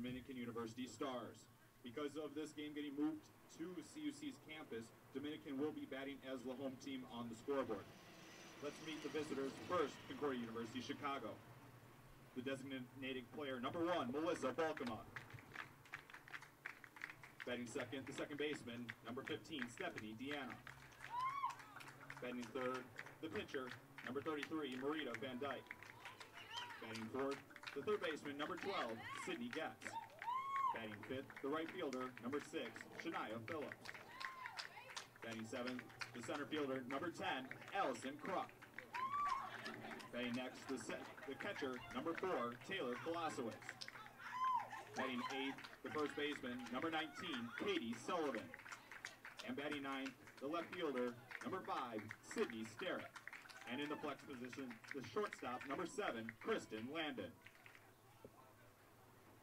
Dominican University Stars. Because of this game getting moved to CUC's campus, Dominican will be batting as the home team on the scoreboard. Let's meet the visitors. First, Concordia University, Chicago. The designated player, number 1, Melissa Balkema. Batting second, the second baseman, number 15, Stephanie Deanna. Batting third, the pitcher, number 33, Marita Van Dyke. Batting fourth, the third baseman, number 12, Sydney Getz. Batting fifth, the right fielder, number 6, Shania Phillips. Batting seventh, the center fielder, number 10, Allison Kruk. Batting next, the catcher, number 4, Taylor Kolosowicz. Batting eighth, the first baseman, number 19, Katie Sullivan. And batting ninth, the left fielder, number 5, Sydney Sterrett. And in the flex position, the shortstop, number 7, Kristen Landon.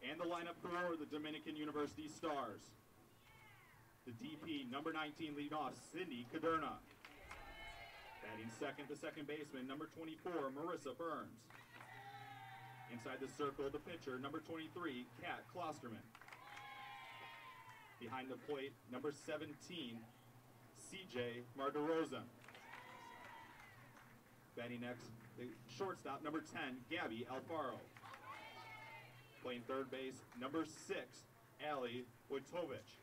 And the lineup for the Dominican University Stars. The DP, number 19, lead off, Cindy Caderna. Batting second, the second baseman, number 24, Marissa Burns. Inside the circle, the pitcher, number 23, Kat Klosterman. Behind the plate, number 17, CJ Marderosa. Batting next, the shortstop, number 10, Gabby Alfaro. Playing third base, number 6, Ali Wojtovich.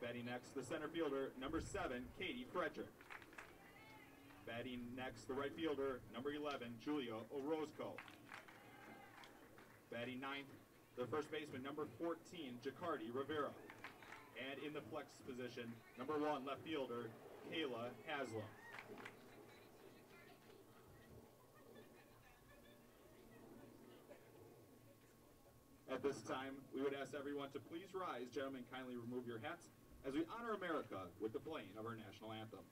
Batting next, the center fielder, number 7, Katie Frederick. Batting next, the right fielder, number 11, Julia Orozco. Batting ninth, the first baseman, number 14, Jacardi Rivera. And in the flex position, number 1, left fielder, Kayla Haslam. At this time, we would ask everyone to please rise. Gentlemen, kindly remove your hats as we honor America with the playing of our national anthem.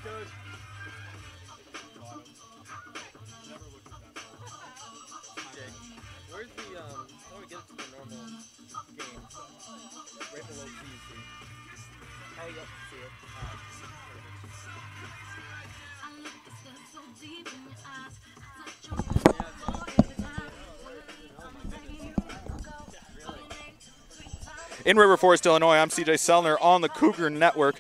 Coach. Where's the, how do we get it to the normal game? Right below CUC. Oh, yep, see it. In River Forest, Illinois, I'm CJ Sellner on the Cougar Network.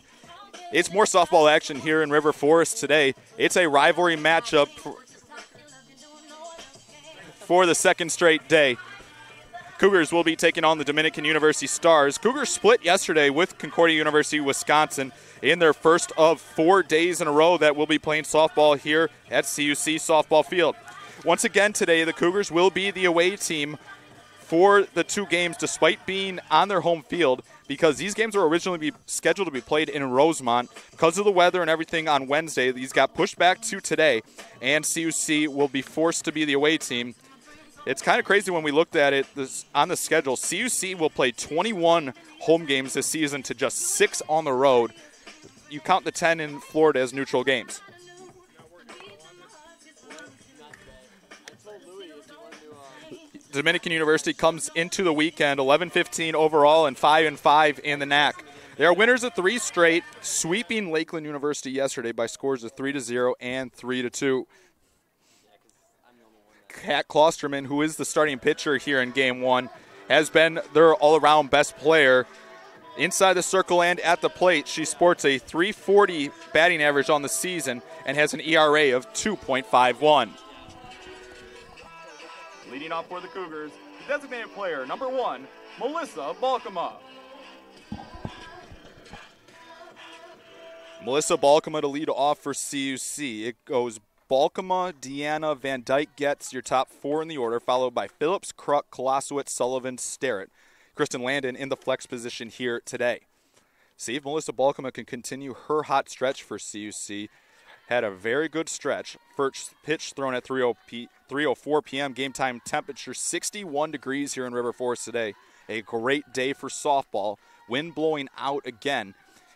It's more softball action here in River Forest today. It's a rivalry matchup for the second straight day. Cougars will be taking on the Dominican University Stars. Cougars split yesterday with Concordia University, Wisconsin in their first of 4 days in a row that will be playing softball here at CUC Softball Field. Once again today, the Cougars will be the away team for the 2 games despite being on their home field, because these games were originally scheduled to be played in Rosemont. Because of the weather and everything on Wednesday, these got pushed back to today, and CUC will be forced to be the away team. It's kind of crazy when we looked at it on the schedule. CUC will play 21 home games this season to just 6 on the road. You count the 10 in Florida as neutral games. Dominican University comes into the weekend 11-15 overall and 5-5 in the NAC. They are winners of 3 straight, sweeping Lakeland University yesterday by scores of 3-0 and 3-2. Kat Klosterman, who is the starting pitcher here in Game 1, has been their all-around best player. Inside the circle and at the plate, she sports a .340 batting average on the season and has an ERA of 2.51. Leading off for the Cougars, the designated player, number 1, Melissa Balkema. Melissa Balkema to lead off for CUC. It goes Balkema, Deanna, Van Dyke gets your top 4 in the order, followed by Phillips, Kruk, Kolosowicz, Sullivan, Starrett. Kristen Landon in the flex position here today. See if Melissa Balkema can continue her hot stretch for CUC. Had a very good stretch. First pitch thrown at 3:04 p.m. Game time temperature 61 degrees here in River Forest today. A great day for softball. Wind blowing out again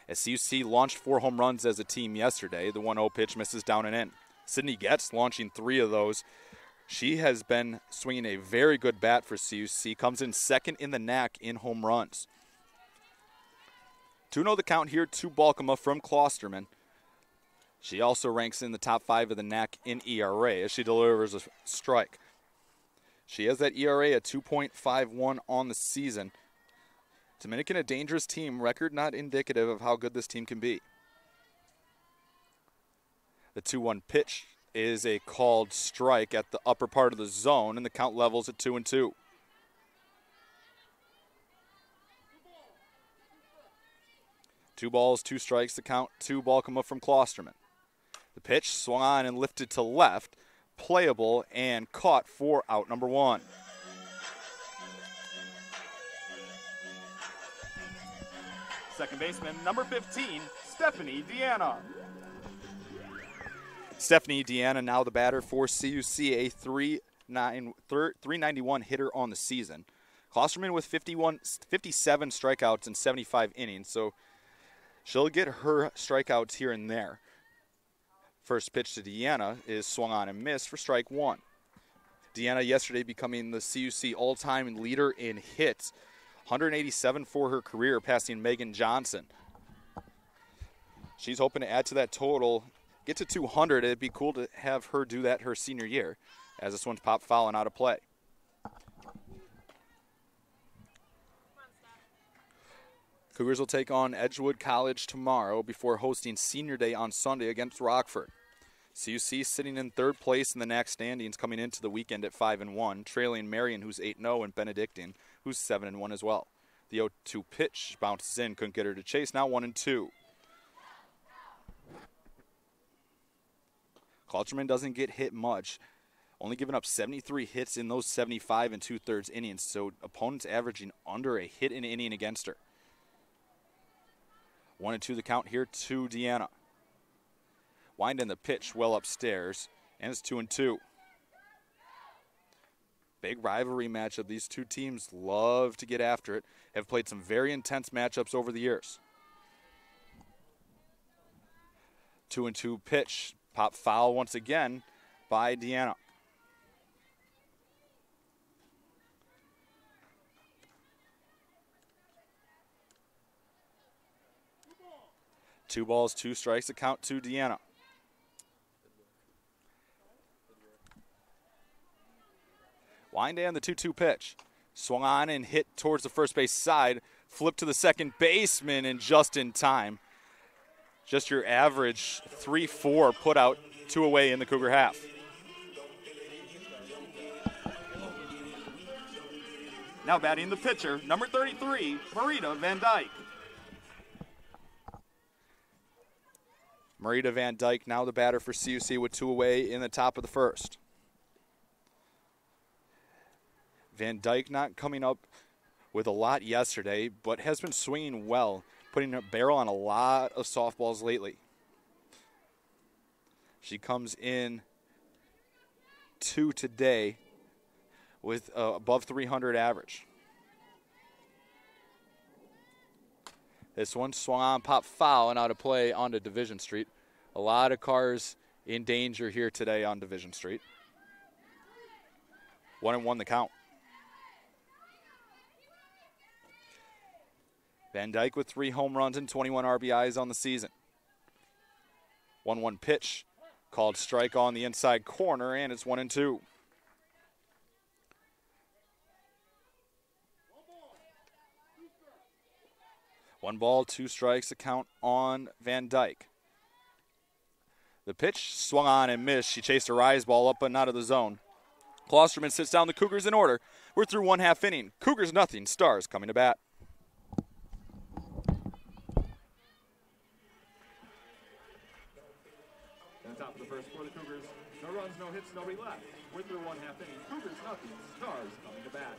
as CUC launched 4 home runs as a team yesterday. The 1-0 pitch misses down and in. Sydney Getz launching 3 of those. She has been swinging a very good bat for CUC. Comes in second in the NAC in home runs. 2-0 the count here to Balkema from Klosterman. She also ranks in the top 5 of the NAC in ERA as she delivers a strike. She has that ERA at 2.51 on the season. Dominican, a dangerous team. Record not indicative of how good this team can be. The 2-1 pitch is a called strike at the upper part of the zone, and the count levels at 2-2. Two balls, 2 strikes, the count to Balkema from Klosterman. The pitch swung on and lifted to left, playable and caught for out number 1. Second baseman, number 15, Stephanie Deanna. Stephanie Deanna now the batter for CUC, a 391 hitter on the season. Klosterman with 57 strikeouts in 75 innings, so she'll get her strikeouts here and there. First pitch to Deanna is swung on and missed for strike 1. Deanna yesterday becoming the CUC all-time leader in hits, 187 for her career, passing Megan Johnson. She's hoping to add to that total, get to 200. It'd be cool to have her do that her senior year, as this one's popped foul and out of play. Cougars will take on Edgewood College tomorrow before hosting Senior Day on Sunday against Rockford. CUC sitting in 3rd place in the NAC standings coming into the weekend at 5-1, trailing Marion, who's 8-0, and Benedictine, who's 7-1 as well. The 0-2 pitch bounces in, couldn't get her to chase, now 1-2. Klosterman doesn't get hit much, only giving up 73 hits in those 75 2/3 innings, so opponents averaging under a hit an inning against her. 1-2 the count here to Deanna. Wind in the pitch well upstairs, and it's 2-2. Big rivalry matchup. These two teams love to get after it. Have played some very intense matchups over the years. 2-2 pitch. Pop foul once again by Deanna. Two balls, 2 strikes, the count to Deanna. Wind in the 2-2 pitch. Swung on and hit towards the first base side. Flipped to the second baseman and just in time. Just your average 3-4 put out, 2 away in the Cougar half. Now batting the pitcher, number 33, Marita Van Dyke. Marita Van Dyke now the batter for CUC with 2 away in the top of the first. Van Dyke not coming up with a lot yesterday, but has been swinging well, putting a barrel on a lot of softballs lately. She comes in 2 today with above 300 average. This one swung on, pop foul, and out of play onto Division Street. A lot of cars in danger here today on Division Street. 1-1 the count. Van Dyke with 3 home runs and 21 RBIs on the season. 1-1 pitch, called strike on the inside corner, and it's 1-2. One ball, 2 strikes, the count on Van Dyke. The pitch swung on and missed. She chased a rise ball up and out of the zone. Klosterman sits down the Cougars in order. We're through 1/2 inning. Cougars nothing, Stars coming to bat. Top of the first for the Cougars. No runs, no hits, nobody left. We're through 1/2 inning. Cougars nothing. Stars coming to bat.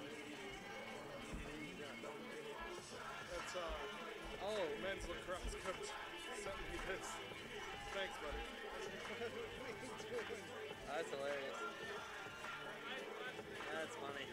That's men's lacrosse coach sent me this. Thanks, buddy. That's hilarious. That's funny.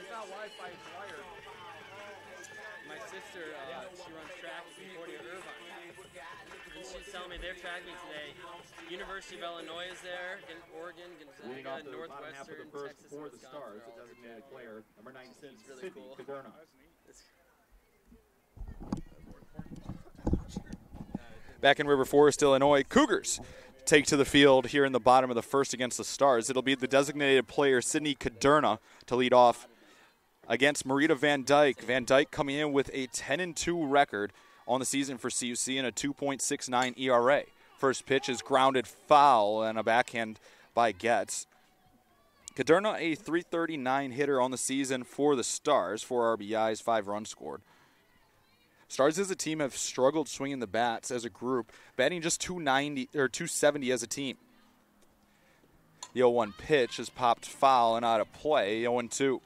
It's not Wi-Fi, it's wired. My sister, she runs track at Concordia Irvine. And she's telling me they're tracking today. University of Illinois is there, Oregon, Leading off Gonzaga, the bottom half of the Northwestern, first Texas, for and the Wisconsin. Stars, the designated player, number 19, It's really Sydney cool. Caderna. Back in River Forest, Illinois, Cougars take to the field here in the bottom of the first against the Stars. It'll be the designated player, Sydney Caderna, to lead off against Marita Van Dyke. Van Dyke coming in with a 10-2 record on the season for CUC and a 2.69 ERA. First pitch is grounded foul and a backhand by Getz. Caderna, a .339 hitter on the season for the Stars, 4 RBIs, 5 runs scored. Stars as a team have struggled swinging the bats as a group, batting just .270 as a team. The 0-1 pitch is popped foul and out of play, 0-2.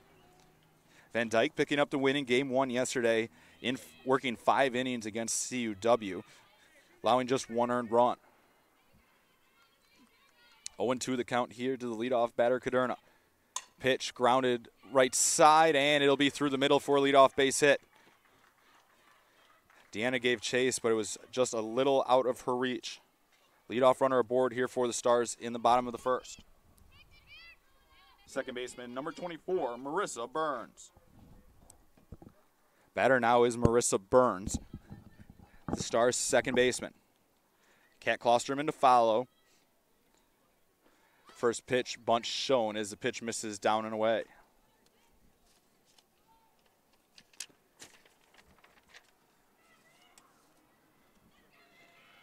Van Dyke picking up the win in Game 1 yesterday in working 5 innings against CUW, allowing just 1 earned run. 0-2 the count here to the leadoff batter, Caderna. Pitch grounded right side, and it'll be through the middle for a leadoff base hit. Deanna gave chase, but it was just a little out of her reach. Leadoff runner aboard here for the Stars in the bottom of the first. Second baseman, number 24, Marissa Burns. Batter now is Marissa Burns, the Stars' second baseman. Kat Klosterman to follow. First pitch, bunt shown as the pitch misses down and away.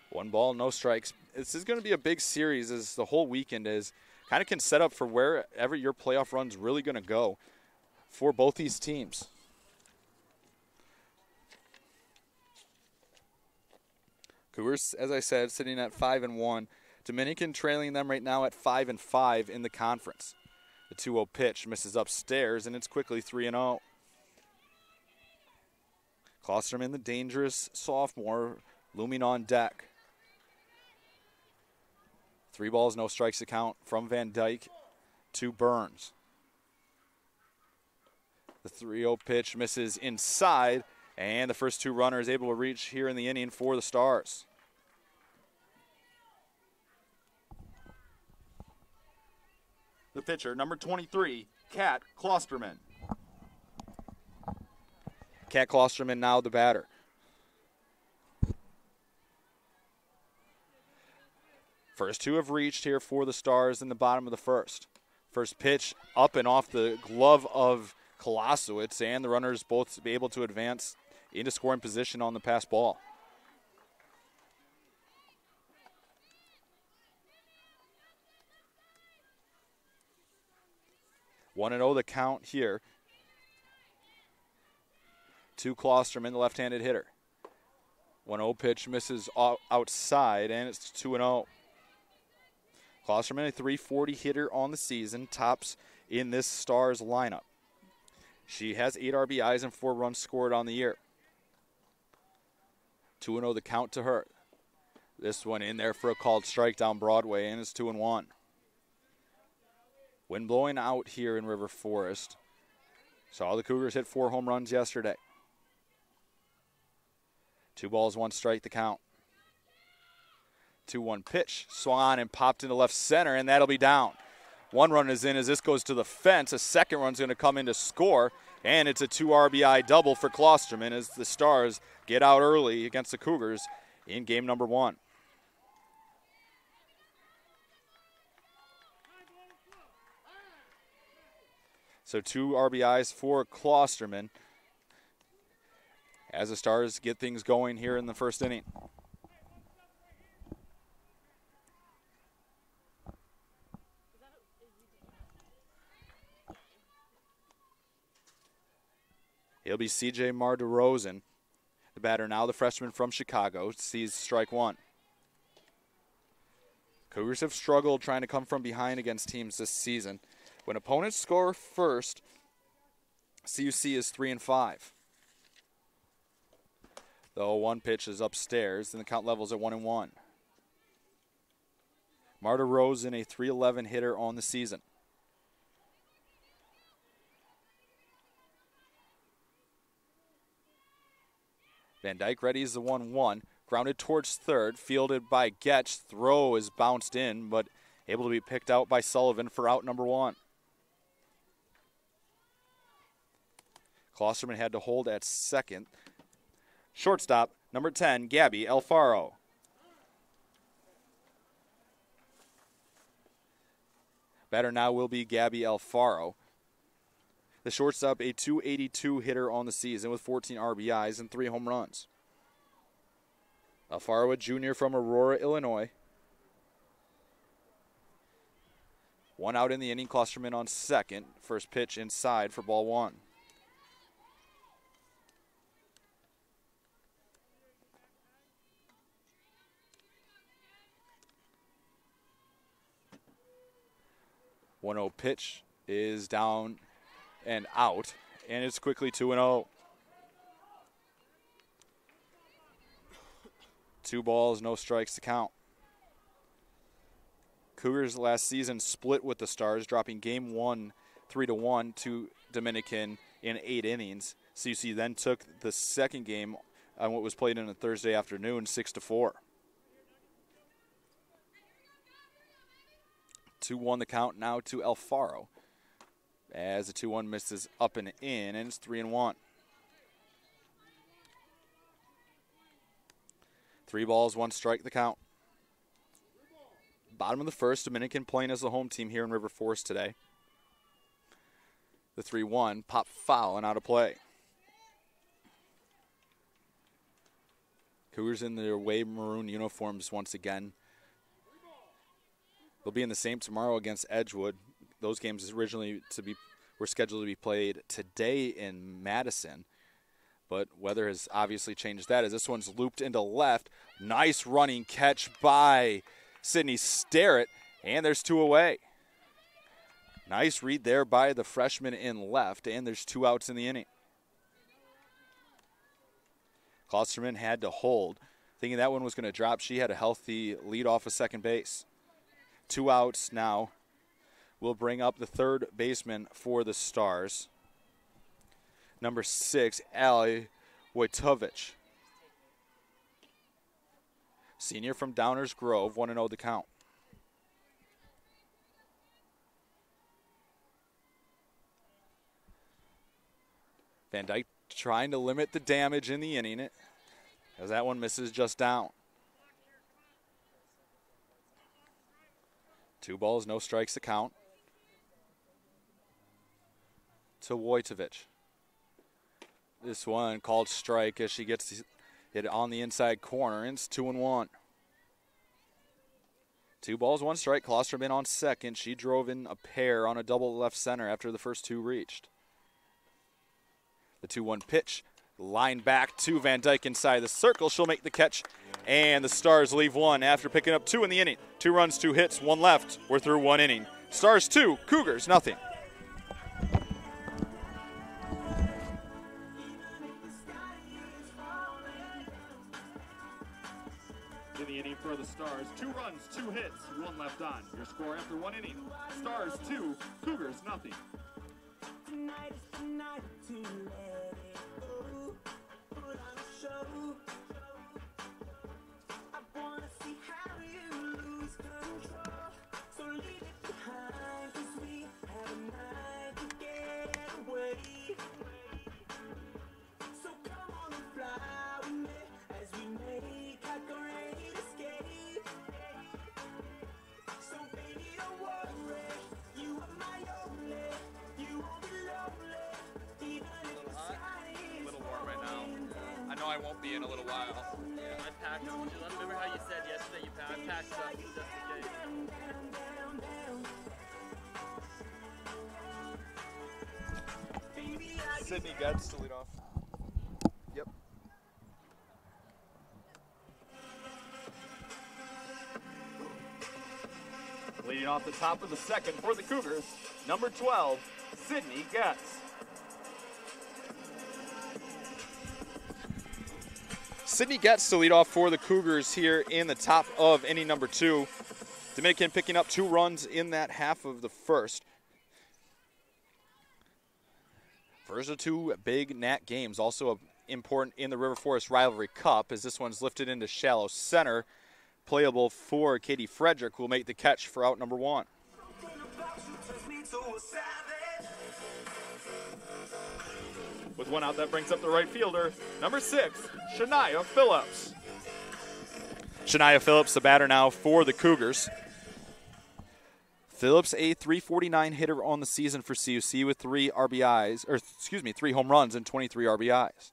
One ball, no strikes. This is going to be a big series as the whole weekend is. Kind of can set up for wherever your playoff run's really going to go for both these teams. Cougars, as I said, sitting at 5-1. Dominican trailing them right now at 5-5 in the conference. The 2-0 pitch misses upstairs, and it's quickly 3-0. Klosterman, the dangerous sophomore, looming on deck. 3 balls, no strikes to count from Van Dyke to Burns. The 3-0 pitch misses inside, and the first 2 runners able to reach here in the inning for the Stars. The pitcher, number 23, Kat Klosterman. Kat Klosterman now the batter. First two have reached here for the Stars in the bottom of the first. First pitch up and off the glove of Kolosowicz, and the runners both be able to advance into scoring position on the pass ball. One and 0 the count here to Klosterman, the left-handed hitter. 1-0 pitch misses outside, and it's 2-0. Klosterman, a .340 hitter on the season, tops in this Stars lineup. She has 8 RBIs and 4 runs scored on the year. 2-0 the count to her. This one in there for a called strike down Broadway, and it's 2-1. Wind blowing out here in River Forest. Saw the Cougars hit 4 home runs yesterday. 2 balls, 1 strike the count. 2-1 pitch, swung on and popped into left center, and that'll be down. 1 run is in as this goes to the fence. A second run's going to come in to score, and it's a 2 RBI double for Klosterman as the Stars get out early against the Cougars in game number 1. So 2 RBIs for Klosterman as the Stars get things going here in the first inning. It'll be C.J. Marderozan, the batter now, the freshman from Chicago, sees strike 1. Cougars have struggled trying to come from behind against teams this season. When opponents score first, CUC is 3-5. The 0-1 pitch is upstairs, and the count levels at 1-1. Marderozan, a .311 hitter on the season. Van Dyke readies the 1-1, grounded towards third, fielded by Getch. Throw is bounced in, but able to be picked out by Sullivan for out number 1. Klosterman had to hold at second. Shortstop, number 10, Gabby Alfaro. Batter now will be Gabby Alfaro. The shortstop, a .282 hitter on the season with 14 RBIs and 3 home runs. Alfaro, a junior from Aurora, Illinois. 1 out in the inning, Klosterman on second. First pitch inside for ball 1. .1-0 pitch is down and out, and it's quickly 2-0. 2 balls, no strikes to count. Cougars last season split with the Stars, dropping game 1 3-1 to Dominican in 8 innings. CUC then took the second game on what was played on a Thursday afternoon, 6-4. 2-1 the count now to Alfaro, as the 2-1 misses up and in, and it's 3-1. 3 balls, 1 strike the count. Bottom of the first, Dominican playing as the home team here in River Forest today. The 3-1, pop foul and out of play. Cougars in their away maroon uniforms once again. They'll be in the same tomorrow against Edgewood. Those games originally were scheduled to be played today in Madison, but weather has obviously changed that as this one's looped into left. Nice running catch by Sydney Starrett, and there's 2 away. Nice read there by the freshman in left, and there's 2 outs in the inning. Klosterman had to hold, thinking that one was going to drop. She had a healthy lead off of second base. 2 outs now. We'll bring up the third baseman for the Stars. Number 6, Ali Wojtovich. Senior from Downers Grove, 1-0 the count. Van Dyke trying to limit the damage in the inning as that one misses just down. 2 balls, no strikes to count. To Wojtovich. This one called strike as she gets hit on the inside corner. And it's 2-1. 2 balls, 1 strike. Klosterman on second. She drove in a pair on a double left center after the first 2 reached. The 2-1 pitch. Line back to Van Dyke inside the circle. She'll make the catch. And the Stars leave 1 after picking up 2 in the inning. 2 runs, 2 hits, 1 left. We're through 1 inning. Stars 2, Cougars nothing. In the inning for the Stars, 2 runs, 2 hits, 1 left on. Your score after 1 inning, Stars 2, Cougars nothing. Tonight is the night to let it go. Put on a show. I wanna see how you lose control. So leave it behind, 'cause we have a night to get away. So come on and fly with me as we make our great escape. So baby, don't worry, you are my only. You won't be lonely, even if the sky is A little warm right now. I know I won't be in a little while. Yeah, I packed. Remember how you said yesterday you packed? I packed stuff just in case. Sydney Getz to lead off. Yep. Leading off the top of the second for the Cougars, number 12, Sydney Getz. Sydney Getz to lead off for the Cougars here in the top of inning number 2. Dominican picking up 2 runs in that half of the first. First of 2 big Nat games, also important in the River Forest Rivalry Cup, as this one's lifted into shallow center. Playable for Katie Frederick, who will make the catch for out number 1. With 1 out, that brings up the right fielder, number 6, Shania Phillips. Shania Phillips, the batter now for the Cougars. Phillips, a .349 hitter on the season for CUC with 3 home runs and 23 RBIs.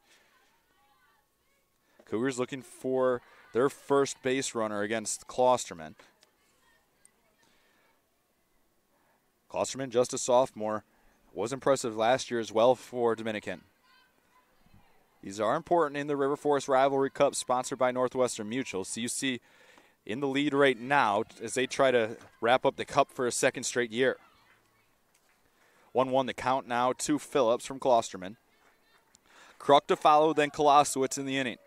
Cougars looking for their first base runner against Klosterman. Klosterman, just a sophomore, was impressive last year as well for Dominican. These are important in the River Forest Rivalry Cup, sponsored by Northwestern Mutual. CUC in the lead right now as they try to wrap up the cup for a second straight year. 1-1 the count now to Phillips from Klosterman. Kruk to follow, then Kolosowicz in the inning.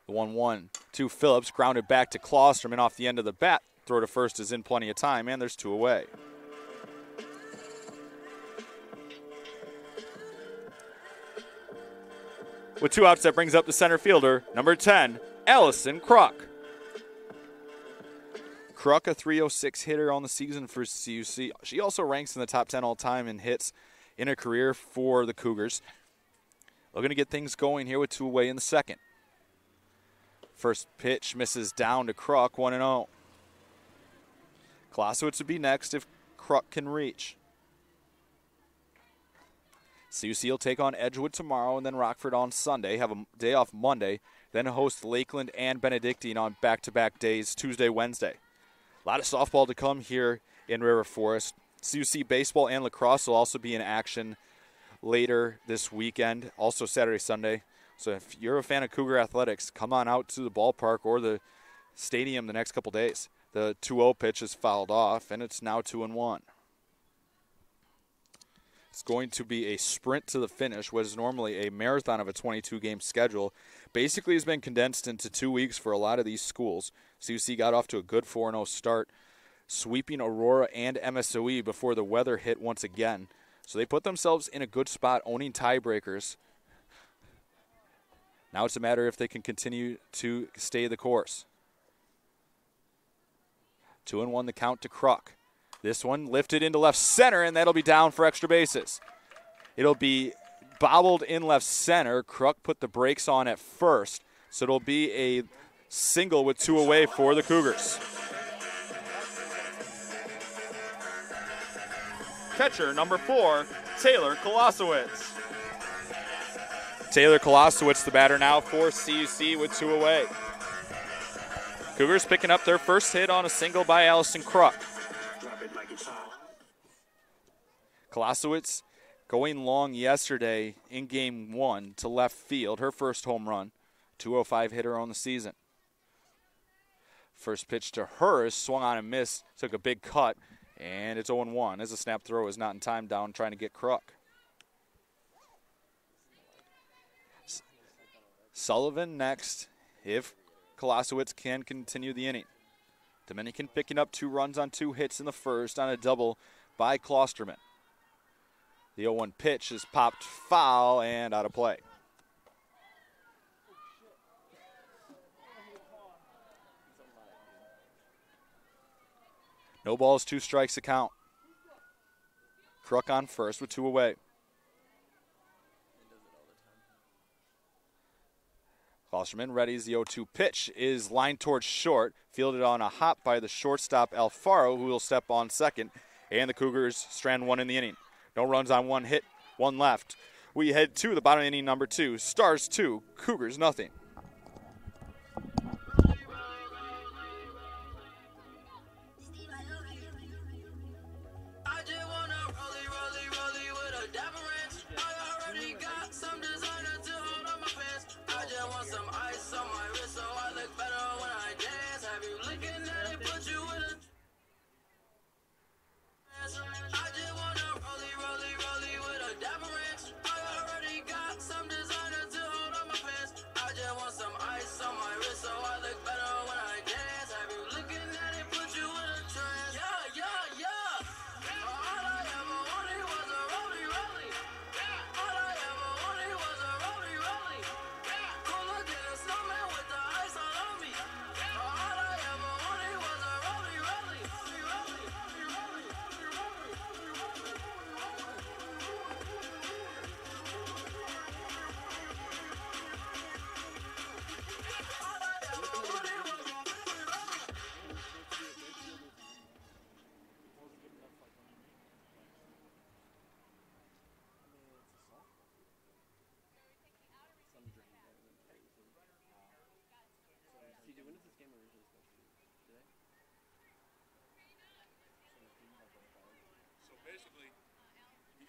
The 1-1 to Phillips, grounded back to Klosterman off the end of the bat. Throw to first is in plenty of time, and there's 2 away. With 2 outs, that brings up the center fielder, number 10, Allison Kruk. Kruk, a .306 hitter on the season for CUC. She also ranks in the top 10 all-time in hits in her career for the Cougars. Looking to get things going here with 2 away in the second. First pitch misses down to Kruk, 1-0. Kolosowicz would be next if Kruk can reach. CUC will take on Edgewood tomorrow and then Rockford on Sunday, have a day off Monday, then host Lakeland and Benedictine on back-to-back days, Tuesday, Wednesday. A lot of softball to come here in River Forest. CUC baseball and lacrosse will also be in action later this weekend, also Saturday, Sunday. So if you're a fan of Cougar Athletics, come on out to the ballpark or the stadium the next couple days. The 2-0 pitch is fouled off, and it's now 2-1. It's going to be a sprint to the finish, what is normally a marathon of a 22-game schedule. Basically has been condensed into 2 weeks for a lot of these schools. CUC got off to a good 4-0 start, sweeping Aurora and MSOE before the weather hit once again. So they put themselves in a good spot, owning tiebreakers. Now it's a matter if they can continue to stay the course. 2-1 the count to Kruk. This one lifted into left center, and that'll be down for extra bases. It'll be bobbled in left center. Kruk put the brakes on at first, so it'll be a single with 2 away for the Cougars. Catcher number 4, Taylor Kolosowicz. Taylor Kolosowicz, the batter now for CUC with 2 away. Cougars picking up their first hit on a single by Allison Kruk. Kolosowicz going long yesterday in game 1 to left field, her first home run, 205 hitter on the season. First pitch to her is swung on and missed, took a big cut, and it's 0-1 as the snap throw is not in time down trying to get Kruk. Sullivan next if Kolosowicz can continue the inning. Dominican picking up 2 runs on 2 hits in the first on a double by Klosterman. The 0-1 pitch is popped foul and out of play. No balls, 2 strikes to count. Kruk on first with 2 away. Klosterman readies the 0-2 pitch, is lined towards short, fielded on a hop by the shortstop Alfaro, who will step on second, and the Cougars strand 1 in the inning. No runs on 1 hit, 1 left. We head to the bottom of inning number 2. Stars 2, Cougars nothing.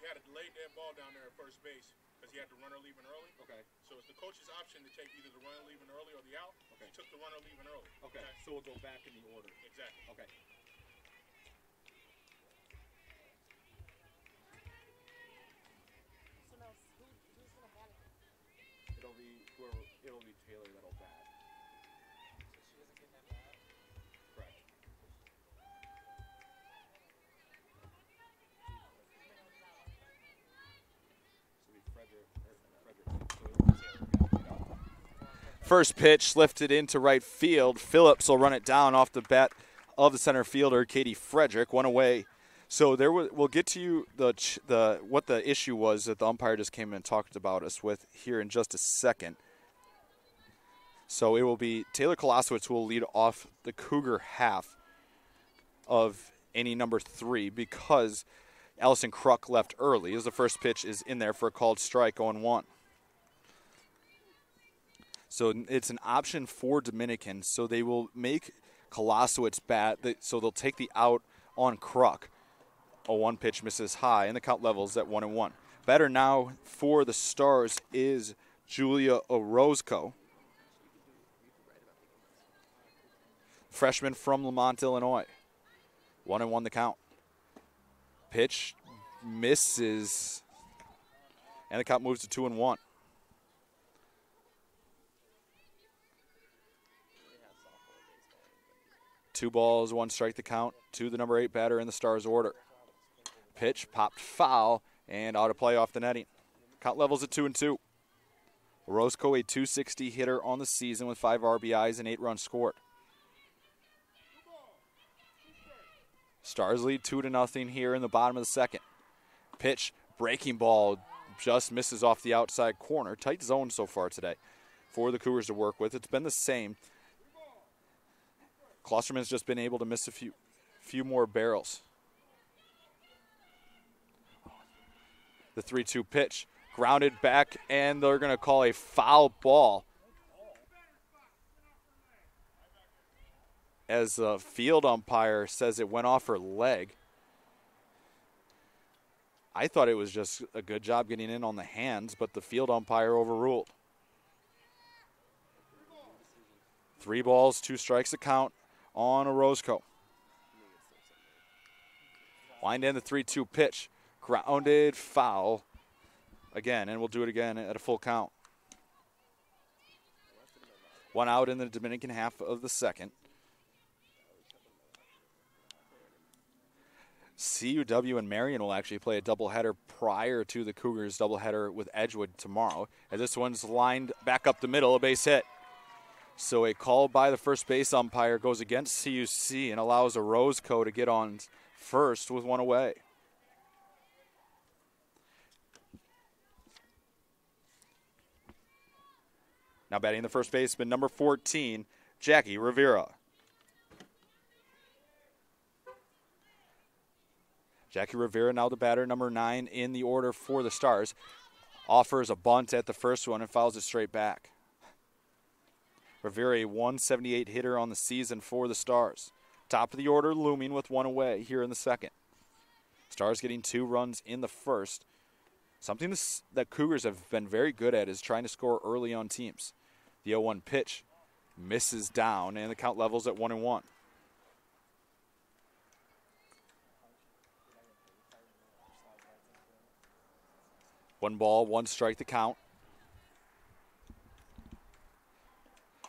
Had a delayed dead ball down there at first base because he had the runner leaving early. Okay. So it's the coach's option to take either the runner leaving early or the out. Okay. He took the runner leaving early. Okay. So we'll go back in the order. Exactly. Okay. So now, who's gonna bat it? It'll be Taylor that'll bat. So she doesn't get that bat? Correct. First pitch lifted into right field. Phillips will run it down off the bat of the center fielder, Katie Frederick, 1 away. So we'll get to you what the issue was that the umpire just came in and talked about us with here in just a second. So it will be Taylor Kolosowicz who will lead off the Cougar half of inning number 3 because Allison Kruk left early as the first pitch is in there for a called strike, 0-1. So it's an option for Dominican. So they will make Kolosowicz bat. So they'll take the out on Kruk. A 1 pitch misses high, and the count levels at 1-1. Batter now for the Stars is Julia Orozco, freshman from Lamont, Illinois. 1-1 the count. Pitch misses, and the count moves to 2-1. Two balls, 1 strike the count to the number 8 batter in the Stars order. Pitch popped foul and out of play off the netting. Count levels at 2-2. Orozco, a .260 hitter on the season with 5 RBIs and 8 runs scored. Stars lead 2-0 here in the bottom of the second. Pitch, breaking ball, just misses off the outside corner. Tight zone so far today for the Cougars to work with. It's been the same Klosterman's just been able to miss a few more barrels. The 3-2 pitch, grounded back, and they're going to call a foul ball. As the field umpire says it went off her leg. I thought it was just a good job getting in on the hands, but the field umpire overruled. 3 balls, 2 strikes to count on Orozco. Wind in the 3-2 pitch. Grounded, foul again, and we'll do it again at a full count. 1 out in the Dominican half of the second. CUW and Marion will actually play a doubleheader prior to the Cougars' doubleheader with Edgewood tomorrow. And this one's lined back up the middle, a base hit. So a call by the first base umpire goes against CUC and allows Orozco to get on first with 1 away. Now batting the first baseman, number 14, Jackie Rivera. Jackie Rivera, now the batter, number 9 in the order for the Stars. Offers a bunt at the first one and fouls it straight back. Rivera, a 178 hitter on the season for the Stars. Top of the order, looming with 1 away here in the second. Stars getting 2 runs in the first. Something that Cougars have been very good at is trying to score early on teams. The 0-1 pitch misses down, and the count levels at 1-1. One ball, 1 strike to count.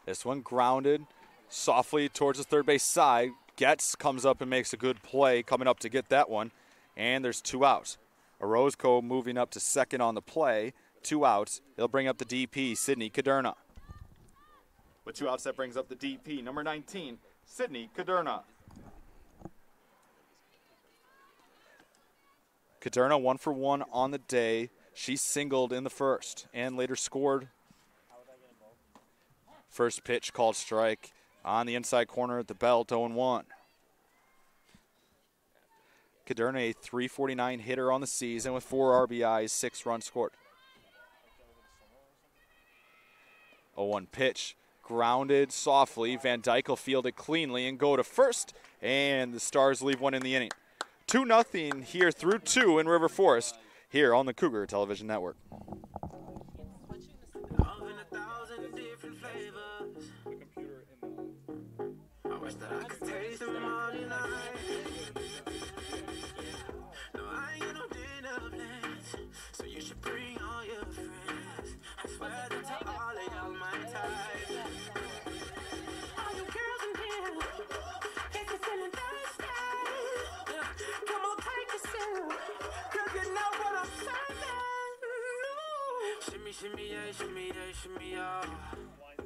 This one grounded softly towards the third base side. Getz comes up and makes a good play coming up to get that one. And there's 2 outs. Orozco moving up to second on the play. 2 outs. They'll bring up the DP, Sidney Caderna. With 2 outs, that brings up the DP, number 19, Sidney Caderna. Caderna 1 for 1 on the day. She singled in the first and later scored. First pitch called strike on the inside corner at the belt, 0-1. Caderna, a 349 hitter on the season with 4 RBIs, 6 runs scored. 0-1 pitch, grounded softly. Van Dyke will field it cleanly and go to first, and the Stars leave 1 in the inning. 2-0 here through 2 in River Forest here on the Cougar Television Network. I wish that I could taste them all tonight. No, I ain't got no dinner plans, so you should bring all your friends. I swear that to all of y'all my type. All you girls in here, if you're feeling thirsty, come on, take a sip, 'cause you know what I'm saying. Shimmy, shimmy, yeah, shimmy, yeah, shimmy, yeah.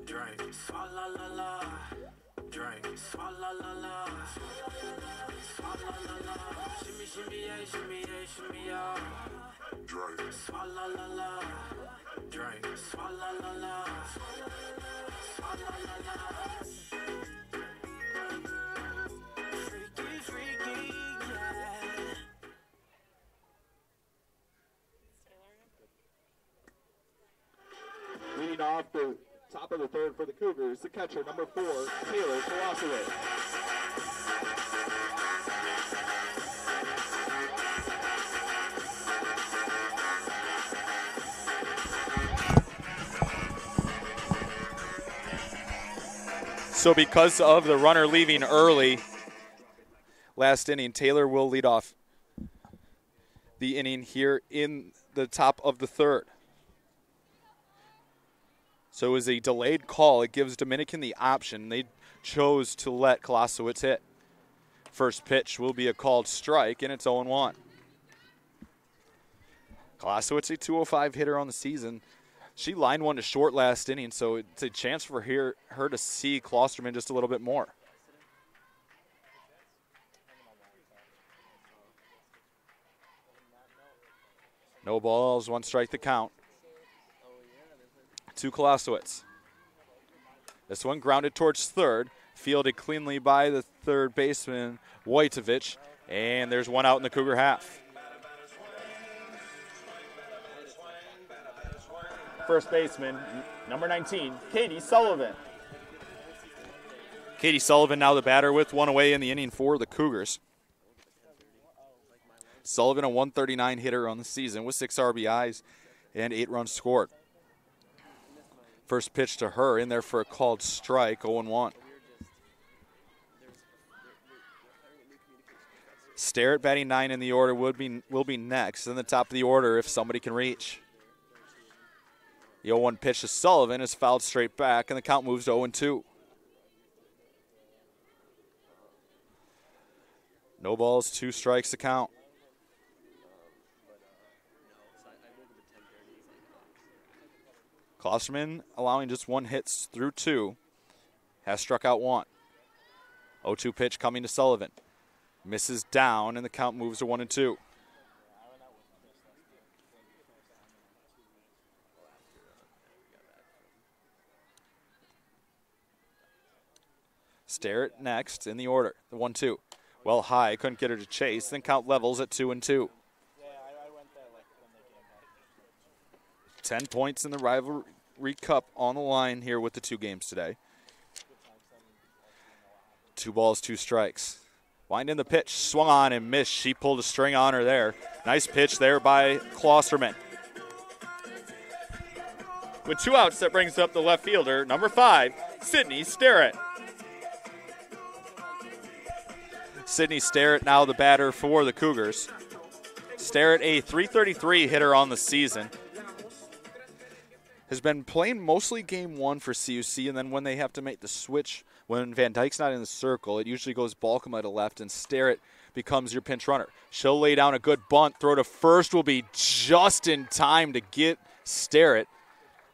Drink, swalla la la. Drink, swalla la la. Swalla la la. Shimmy, shimmy, yeah, shimmy, yeah, shimmy, yeah. Drink, swalla la la. Drink, swalla la la. Swalla la la. Freaky, freaky, yeah. Leading off the top of the third for the Cougars, the catcher, number 4, Taylor Kolosowicz. So because of the runner leaving early last inning, Taylor will lead off the inning here in the top of the third. So it was a delayed call. It gives Dominican the option. They chose to let Kolosowicz hit. First pitch will be a called strike, and it's 0-1. Kolosowicz, a 205 hitter on the season. She lined one to short last inning, so it's a chance for her to see Klosterman just a little bit more. No balls, 1 strike to count. To Kolosowicz. This one grounded towards third. fielded cleanly by the third baseman, Wojtovich, and there's one out in the Cougar half. First baseman, number 19, Katie Sullivan. Katie Sullivan now the batter with one away in the inning for the Cougars. Sullivan, a 139 hitter on the season with 6 RBIs and 8 runs scored. First pitch to her in there for a called strike, 0-1. Starrett batting 9 in the order will be next in the top of the order if somebody can reach. The 0-1 pitch to Sullivan is fouled straight back, and the count moves to 0-2. No balls, 2 strikes to count. Klosterman allowing just 1 hit through 2. Has struck out 1. 0-2 pitch coming to Sullivan. Misses down, and the count moves to 1-2. Starrett next in the order, the 1-2. Well high, couldn't get her to chase, then count levels at 2-2. 10 points in the Rivalry Cup on the line here with the 2 games today. 2 balls, 2 strikes. Wind in the pitch, swung on and missed. She pulled a string on her there. Nice pitch there by Klosterman. With 2 outs, that brings up the left fielder, number 5, Sydney Starrett. Sydney Starrett now the batter for the Cougars. Starrett, a .333 hitter on the season. Has been playing mostly game 1 for CUC, and then when they have to make the switch, when Van Dyke's not in the circle, it usually goes Balkema to left, and Starrett becomes your pinch runner. She'll lay down a good bunt. Throw to first will be just in time to get Starrett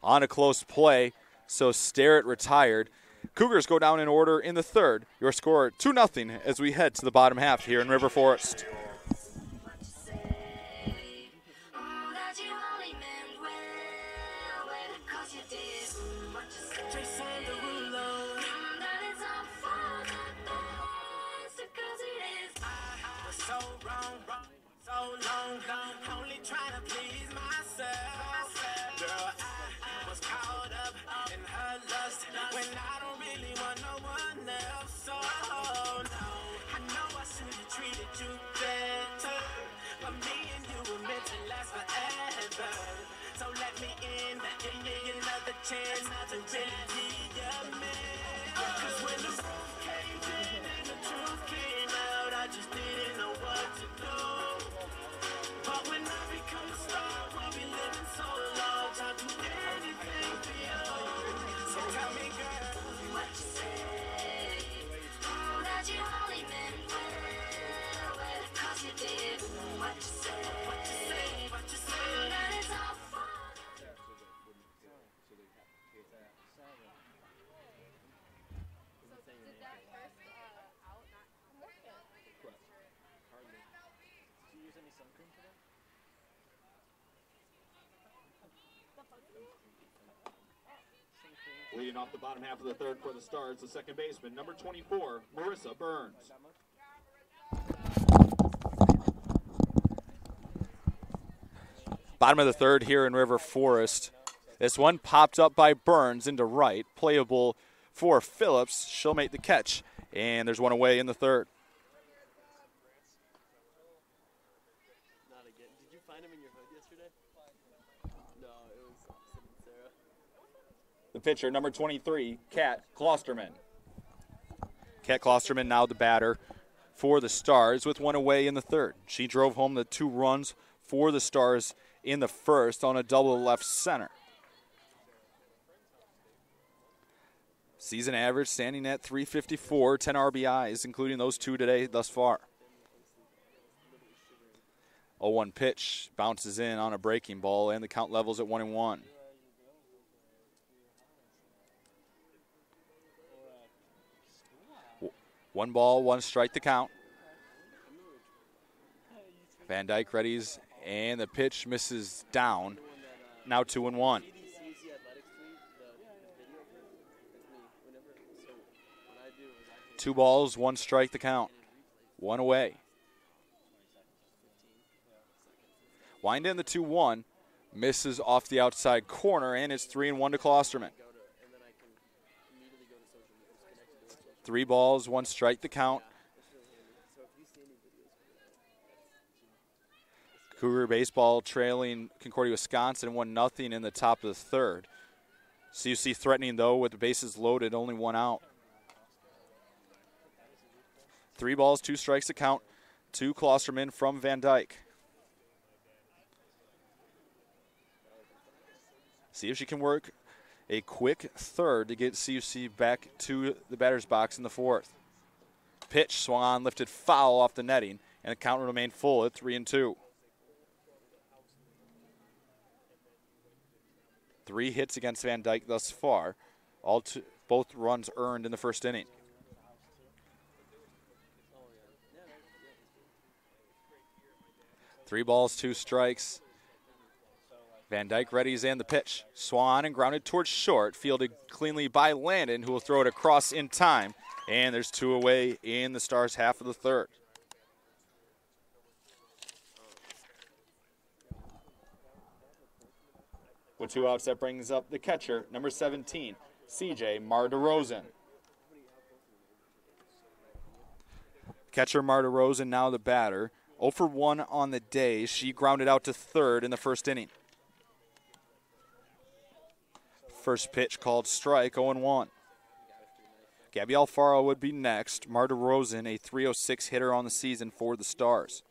on a close play, so Starrett retired. Cougars go down in order in the 3rd. Your score 2-0 as we head to the bottom half here in River Forest. Chance to really be a man. 'Cause when the roof caved in and the truth came out, I just didn't know what to do. But when I become a star, we'll be living so large, I'll do anything for you. So tell me, girl, what you say? Oh, that you only meant well, 'cause you did. What you say? What you say? What you say? That it's all fun. Leading off the bottom half of the 3rd for the Stars, the second baseman, number 24, Marissa Burns. Bottom of the 3rd here in River Forest. This one popped up by Burns into right. Playable for Phillips. She'll make the catch. And there's one away in the 3rd. Not again. Did you find him in your hood yesterday? No, it was Sarah. The pitcher, number 23, Kat Klosterman. Kat Klosterman now the batter for the Stars with one away in the 3rd. She drove home the 2 runs for the Stars in the 1st on a double left center. Season average standing at .354, 10 RBIs, including those 2 today thus far. 0-1 pitch bounces in on a breaking ball, and the count levels at 1-1. One ball, 1 strike to count. Van Dyke readies, and the pitch misses down. Now 2-1. 2 balls, 1 strike the count. 1 away. Wind in the 2-1. Misses off the outside corner, and it's 3-1 to Klosterman. 3 balls, 1 strike the count. Cougar baseball trailing Concordia, Wisconsin 1-0 in the top of the third. CUC threatening, though, with the bases loaded, only 1 out. 3 balls, 2 strikes to count to Klosterman from Van Dyke. See if she can work a quick third to get CUC back to the batter's box in the 4th. Pitch swung on, lifted foul off the netting, and the count remained full at 3-2. 3 hits against Van Dyke thus far. Both runs earned in the first inning. Three balls, 2 strikes. Van Dyke readies and the pitch. Swan and grounded towards short, fielded cleanly by Landon, who will throw it across in time. And there's 2 away in the Stars' half of the third. With 2 outs, that brings up the catcher, number 17, CJ Marta Rosen. Catcher Marta Rosen now the batter. 0 for 1 on the day. She grounded out to third in the first inning. First pitch called strike, 0-1. Gabby Alfaro would be next. Marta Rosen, a .306 hitter on the season for the Stars.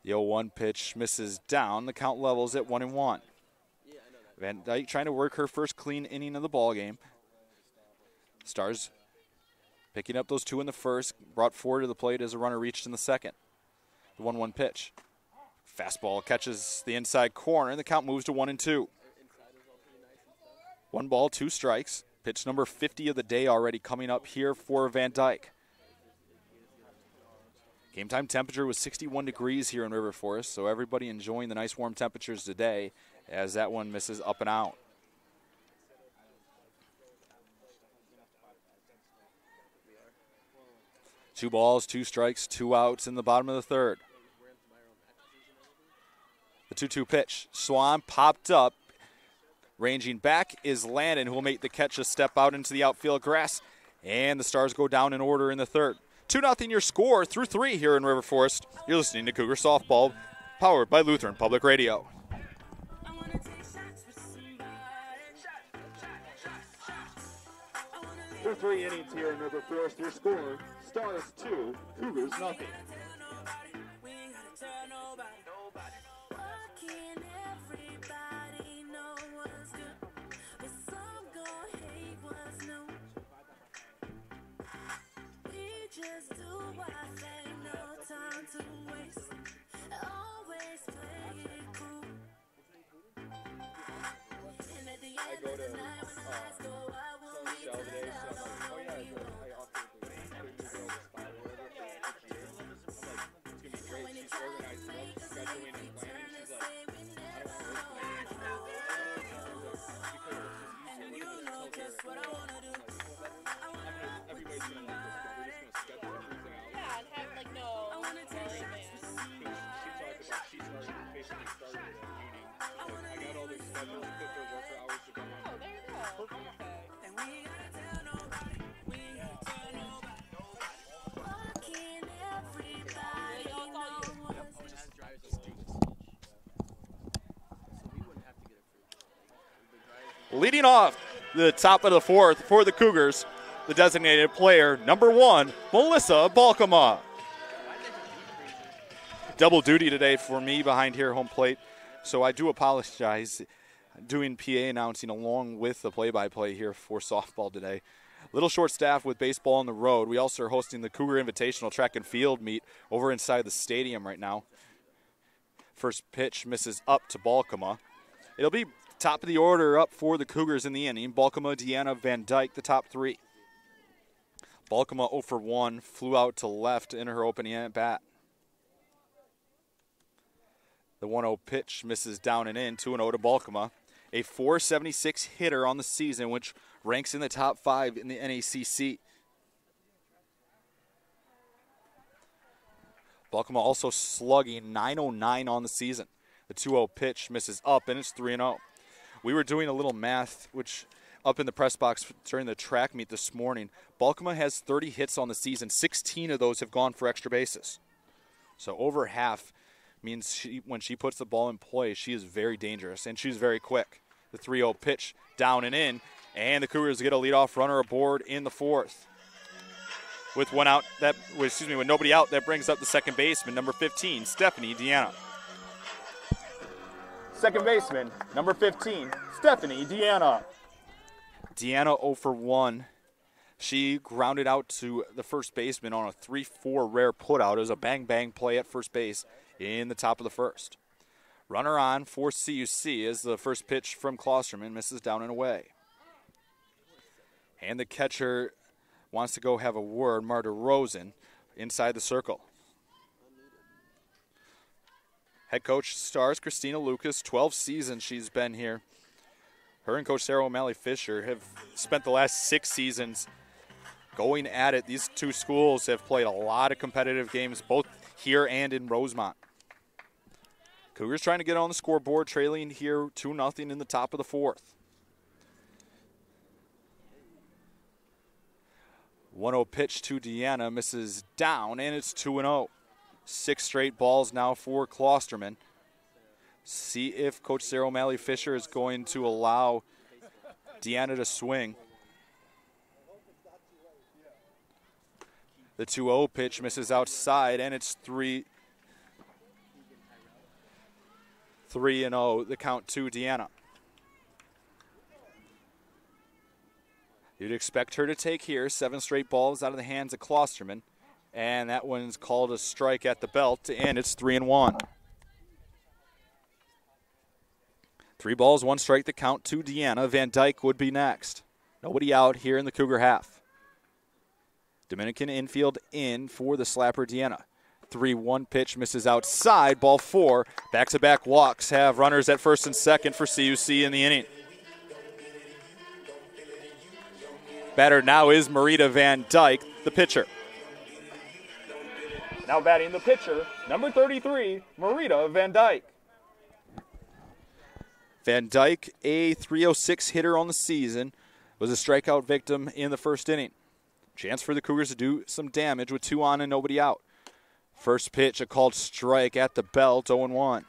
The 0-1 pitch misses down. The count levels at 1-1. Van Dyke trying to work her first clean inning of the ball game. Stars picking up those 2 in the first, brought 4 to the plate as a runner reached in the second. The 1-1 pitch. Fastball catches the inside corner, and the count moves to 1-2. 1 ball, 2 strikes. Pitch number 50 of the day already coming up here for Van Dyke. Game time temperature was 61 degrees here in River Forest, so everybody enjoying the nice warm temperatures today as that one misses up and out. Two balls, 2 strikes, 2 outs in the bottom of the third. The 2-2 pitch. Swan popped up. Ranging back is Landon, who will make the catch a step out into the outfield grass. And the Stars go down in order in the third. 2-0 your score through 3 here in River Forest. You're listening to Cougar Softball, powered by Lutheran Public Radio. Through 3 innings here in River Forest, your score, Stars 2, Cougars nothing. Just do what I say, no time to waste. Always play it cool. And at the end of the night, when the lights go out, we'll meet to the when it's all make us make we turn and say we never and you know just what I wanna do. I wanna rock with somebody. Yeah, and have like no. I wanna take shots with somebody. She basically started at uni. I got all these schedules, put their work hours to come Oh, there you go. Okay. And we ain't gotta tell nobody. We ain't gotta tell nobody. Why can't everybody know what's Leading off the top of the 4th for the Cougars, the designated player, number 1, Melissa Balkema. Double duty today for me behind here home plate, so I do apologize doing PA announcing along with the play-by-play here for softball today. Little short staff with baseball on the road. We also are hosting the Cougar Invitational Track and Field meet over inside the stadium right now. First pitch misses up to Balkema. It'll be top of the order up for the Cougars in the inning. Balkema, Deanna, Van Dyke, the top 3. Balkema 0 for 1, flew out to left in her opening at bat. The 1-0 pitch misses down and in, 2-0 to Balkema. a .476 hitter on the season, which ranks in the top 5 in the NACC. Balkema also slugging .909 on the season. The 2-0 pitch misses up, and it's 3-0. We were doing a little math, which up in the press box during the track meet this morning. Balkema has 30 hits on the season. 16 of those have gone for extra bases. So over half means when she puts the ball in play, she is very dangerous, and she's very quick. The 3-0 pitch down and in, and the Cougars get a leadoff runner aboard in the 4th. With with nobody out, that brings up the second baseman, number 15, Stephanie Deanna. Second baseman, number 15, Stephanie Deanna. Deanna 0 for 1. She grounded out to the first baseman on a 3-4 rare putout. It was a bang-bang play at first base in the top of the first. Runner on for CUC as the first pitch from Klosterman misses down and away. And the catcher wants to go have a word, Marta Rosen, inside the circle. Head coach Stars, Christina Lucas, 12 seasons she's been here. Her and Coach Sarah O'Malley-Fisher have spent the last 6 seasons going at it. These two schools have played a lot of competitive games, both here and in Rosemont. Cougars trying to get on the scoreboard, trailing here 2-0 in the top of the 4th. 1-0 pitch to Deanna, misses down, and it's 2-0. 6 straight balls now for Klosterman. See if Coach Sarah O'Malley-Fisher is going to allow Deanna to swing. The 2-0 pitch misses outside, and it's 3-0, the count to Deanna. You'd expect her to take here. 7 straight balls out of the hands of Klosterman. And that one's called a strike at the belt, and it's 3-1. 3 balls, 1 strike, the count to Deanna. Van Dyke would be next. Nobody out here in the Cougar half. Dominican infield in for the slapper Deanna. 3-1 pitch misses outside. Ball 4. Back-to-back walks have runners at first and second for CUC in the inning. Batter now is Marita Van Dyke, the pitcher. Now batting the pitcher, number 33, Marita Van Dyke. Van Dyke, a .306 hitter on the season, was a strikeout victim in the first inning. Chance for the Cougars to do some damage with 2 on and nobody out. First pitch, a called strike at the belt, 0-1.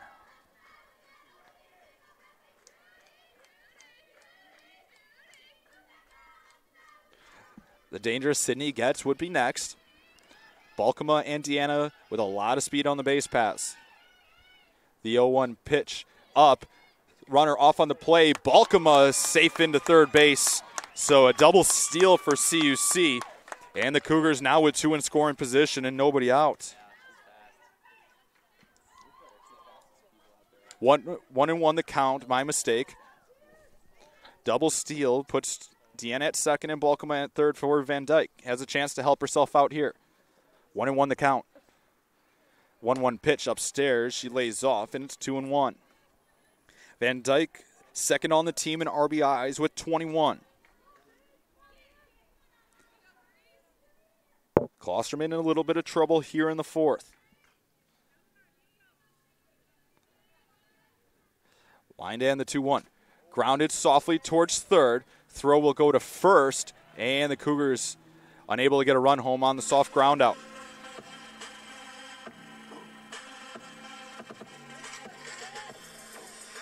The dangerous Sydney Getz would be next. Balkema and Deanna with a lot of speed on the base pass. The 0-1 pitch up. Runner off on the play. Balkema is safe into third base. So a double steal for CUC. And the Cougars now with 2 in scoring position and nobody out. 1-1 the count, my mistake. Double steal puts Deanna at second and Balkema at third for Van Dyke. Has a chance to help herself out here. 1-1 the count. 1-1 pitch upstairs. She lays off, and it's 2-1. Van Dyke, second on the team in RBIs with 21. Klosterman in a little bit of trouble here in the 4th. Line down the 2-1. Grounded softly towards third. Throw will go to first, and the Cougars unable to get a run home on the soft ground out.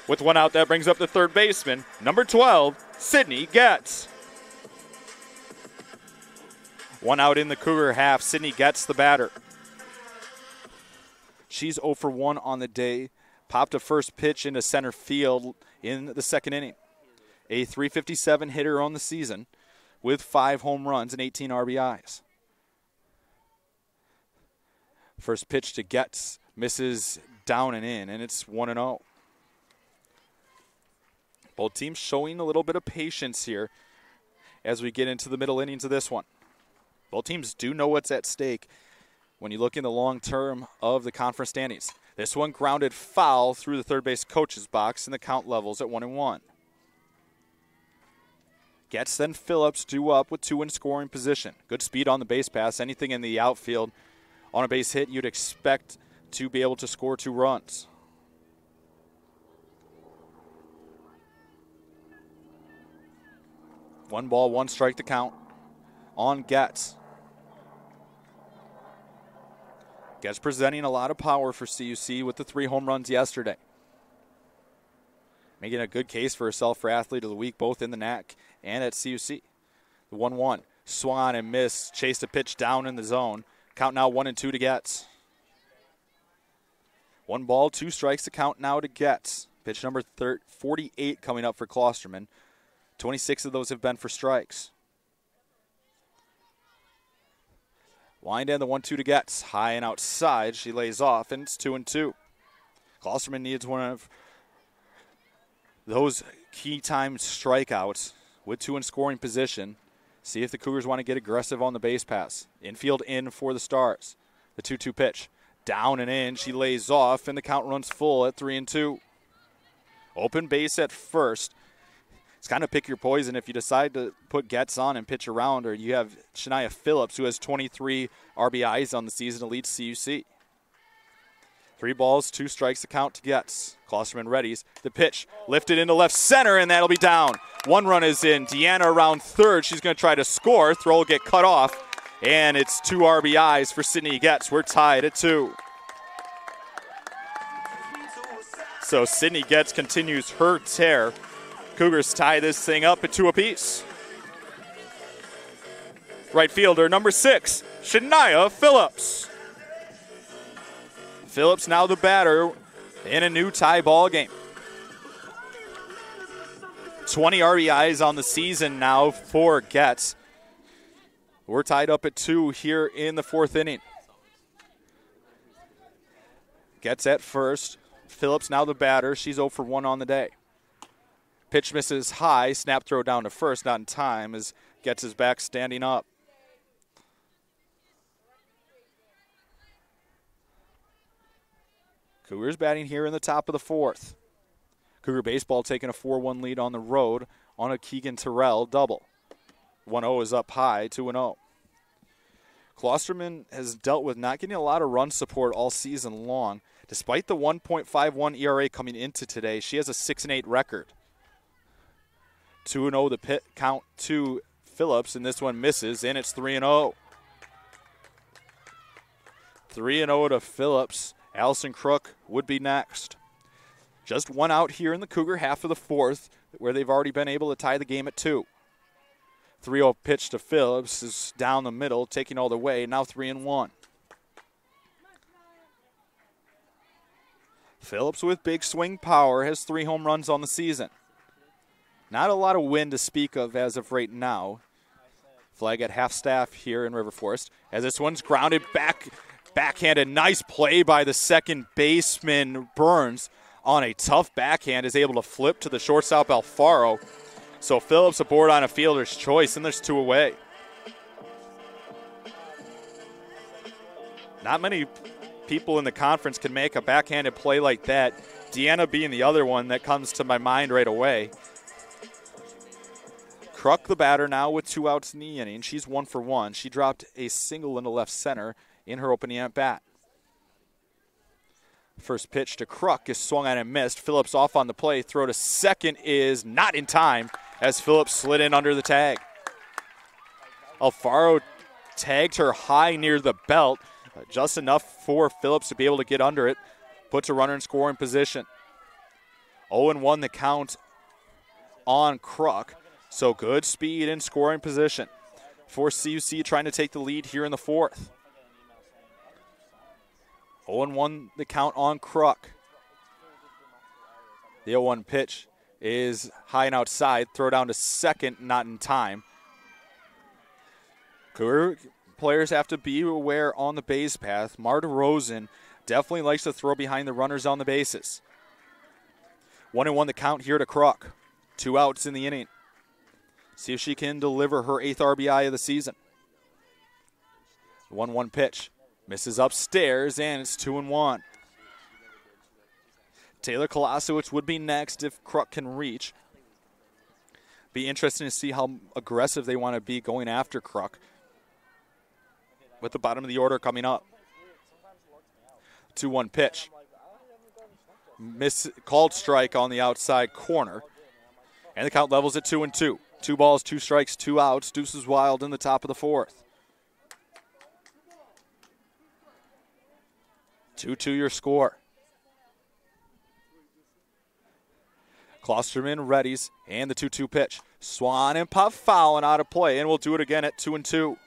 With 1 out, that brings up the third baseman, number 12, Sydney Getz. 1 out in the Cougar half. Sydney Getz, the batter. She's 0 for 1 on the day. Popped a first pitch into center field in the second inning. A .357 hitter on the season with 5 home runs and 18 RBIs. First pitch to Getz misses down and in, and it's 1-0. Both teams showing a little bit of patience here as we get into the middle innings of this one. Both teams do know what's at stake when you look in the long term of the conference standings. This one grounded foul through the third base coach's box, and the count levels at 1-1. Getz, then Phillips due up with 2 in scoring position. Good speed on the base pass. Anything in the outfield on a base hit, you'd expect to be able to score 2 runs. One ball, 1 strike to count on Getz. Getz presenting a lot of power for CUC with the 3 home runs yesterday. Making a good case for herself for Athlete of the Week, both in the NAC and at CUC. The 1-1, swung on and missed, chased a pitch down in the zone. Count now 1-2 to Getz. 1 ball, 2 strikes to count now to Getz. Pitch number 48 coming up for Klosterman. 26 of those have been for strikes. Wind in the 1-2 to Getz. High and outside. She lays off, and it's 2-2. Klosterman needs one of those key time strikeouts with 2 in scoring position. See if the Cougars want to get aggressive on the base pass. Infield in for the Stars. The 2-2 pitch. Down and in. She lays off, and the count runs full at 3-2. Open base at first. It's kind of pick your poison if you decide to put Getz on and pitch around, or you have Shania Phillips, who has 23 RBIs on the season to lead CUC. 3 balls, 2 strikes to count to Getz. Klosterman readies. The pitch lifted into left center, and that'll be down. 1 run is in. Deanna around third. She's going to try to score. Throw will get cut off, and it's 2 RBIs for Sydney Getz. We're tied at 2. So Sydney Getz continues her tear. Cougars tie this thing up at 2 apiece. Right fielder, number 6, Shania Phillips. Phillips now the batter in a new tie ball game. 20 RBIs on the season now for Getz. We're tied up at 2 here in the 4th inning. Getz at first. Phillips now the batter. She's 0 for 1 on the day. Pitch misses high. Snap throw down to first. Not in time as Getz his back standing up. Cougars batting here in the top of the 4th. Cougar baseball taking a 4-1 lead on the road on a Keegan Terrell double. 1-0 is up high, 2-0. Klosterman has dealt with not getting a lot of run support all season long. Despite the 1.51 ERA coming into today, she has a 6-8 record. 2-0 the pit count to Phillips, and this one misses, and it's 3-0. 3-0 to Phillips. Allison Crook would be next. Just 1 out here in the Cougar half of the 4th, where they've already been able to tie the game at 2. 3-0 pitch to Phillips is down the middle, taking all the way, now 3-1. Phillips with big swing power has 3 home runs on the season. Not a lot of wind to speak of as of right now. Flag at half staff here in River Forest as this one's grounded backhanded. Nice play by the second baseman Burns on a tough backhand, is able to flip to the shortstop Alfaro. So Phillips aboard on a fielder's choice, and there's 2 away. Not many people in the conference can make a backhanded play like that. Deanna being the other one that comes to my mind right away. Kruk, the batter, now with 2 outs in the inning. She's 1 for 1. She dropped a single into left center in her opening at bat. First pitch to Kruk is swung on and missed. Phillips off on the play. Throw to second is not in time as Phillips slid in under the tag. Alfaro tagged her high near the belt, just enough for Phillips to be able to get under it. Puts a runner in scoring position. 0-1 the count on Kruk. So good speed and scoring position for CUC, trying to take the lead here in the 4th. 0-1 the count on Kruk. The 0-1 pitch is high and outside. Throw down to second, not in time. Cougar players have to be aware on the base path. Marta Rosen definitely likes to throw behind the runners on the bases. 1-1 the count here to Kruk. 2 outs in the inning. See if she can deliver her 8th RBI of the season. 1-1 pitch. Misses upstairs, and it's 2-1. Taylor Kolosowicz would be next if Kruk can reach. Be interesting to see how aggressive they want to be going after Kruk. With the bottom of the order coming up. 2-1 pitch. Called strike on the outside corner. And the count levels at 2-2. 2 balls, 2 strikes, 2 outs. Deuces Wild in the top of the 4th. 2-2 your score. Klosterman readies and the 2-2 pitch. Swan and Puff foul and out of play, and we'll do it again at 2-2.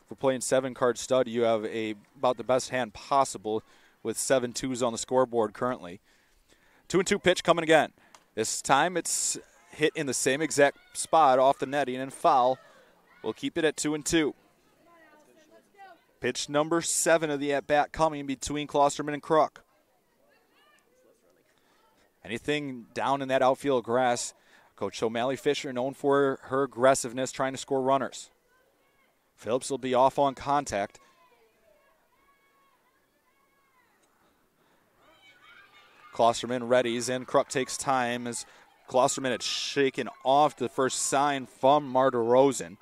For playing 7-card stud, you have about the best hand possible with 7 2s on the scoreboard currently. 2-2 pitch coming again. This time it's hit in the same exact spot off the netting and foul. We'll keep it at 2-2. Pitch number 7 of the at-bat coming between Klosterman and Kruk. Anything down in that outfield grass, Coach O'Malley Fisher known for her aggressiveness trying to score runners. Phillips will be off on contact. Klosterman readies and Kruk takes time as Klosterman had shaken off the first sign from Marta Rosen.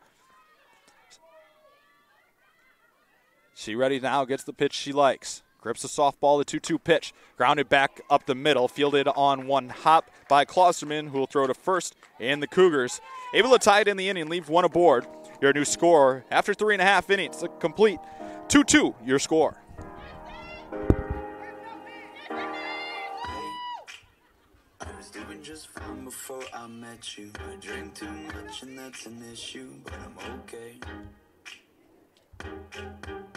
She ready now, gets the pitch she likes. Grips the softball, the 2-2 pitch. Grounded back up the middle, fielded on one hop by Klosterman, who will throw to first. And the Cougars able to tie it in the inning, leave one aboard. Your new score after 3.5 innings, a complete 2-2 your score. I was doing just fine before I met you. I drink too much and that's an issue, but I'm okay.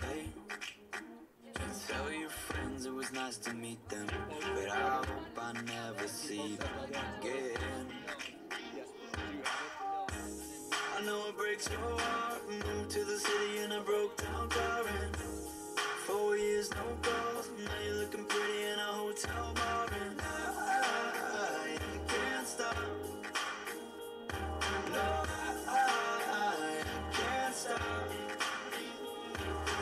Hey, just tell your friends it was nice to meet them, but I hope I never see them again. I know it breaks your heart. Moved to the city in a broke down car and 4 years no calls. Now you're looking pretty in a hotel bar and I can't stop. No, I can't stop.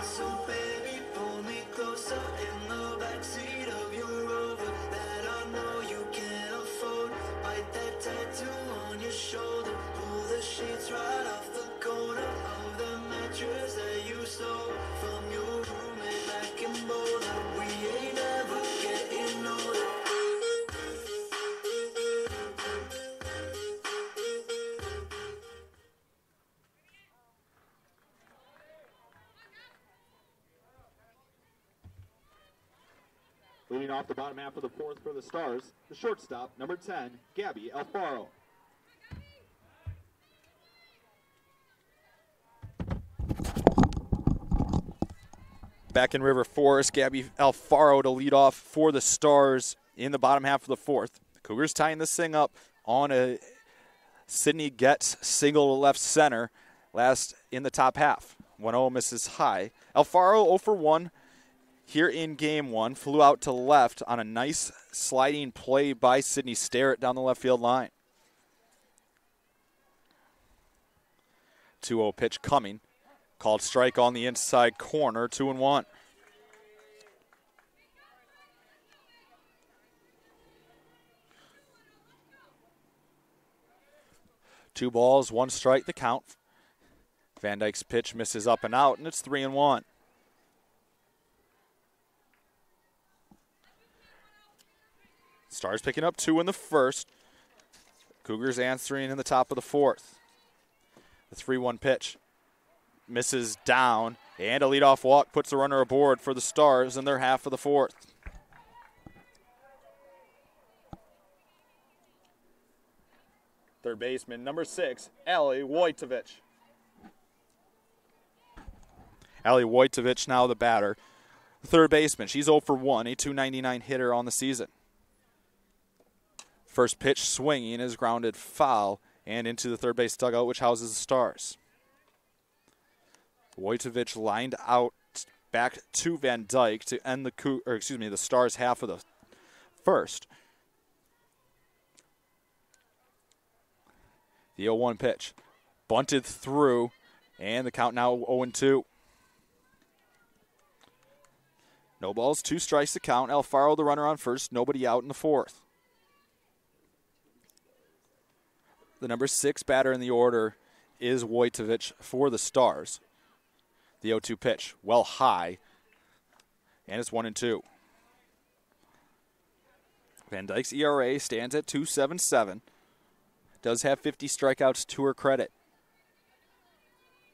So baby, pull me closer in the backseat of your Rover that I know you can't afford. Bite that tattoo on your shoulder. Pull the sheets right off the corner of the mattress that you stole from your roommate back in Boulder. We ain't ever getting older. Leading off the bottom half of the 4th for the Stars, the shortstop, number 10, Gabby Alfaro. Back in River Forest, Gabby Alfaro to lead off for the Stars in the bottom half of the 4th. The Cougars tying this thing up on a Sydney Getz single to left center last in the top half. 1-0 misses high. Alfaro 0 for 1 here in game 1. Flew out to left on a nice sliding play by Sydney Starrett down the left field line. 2-0 pitch coming. Called strike on the inside corner, 2-1. Two balls, 1 strike, the count. Van Dyke's pitch misses up and out, and it's 3-1. Stars picking up 2 in the 1st. Cougars answering in the top of the 4th. The 3-1 pitch. Misses down, and a leadoff walk puts the runner aboard for the Stars in their half of the 4th. Third baseman, number 6, Ali Wojtovich. Ali Wojtovich now the batter. Third baseman, she's 0 for 1, a .299 hitter on the season. First pitch swinging is grounded foul and into the third base dugout, which houses the Stars. Wojtovich lined out back to Van Dyke to end the Stars half of the 1st. The 0-1 pitch. Bunted through, and the count now 0-2. No balls, 2 strikes to count. Alfaro, the runner on first, nobody out in the 4th. The number 6 batter in the order is Wojtovich for the Stars. The 0-2 pitch, well high, and it's 1-2. Van Dyke's ERA stands at 2.77. Does have 50 strikeouts to her credit.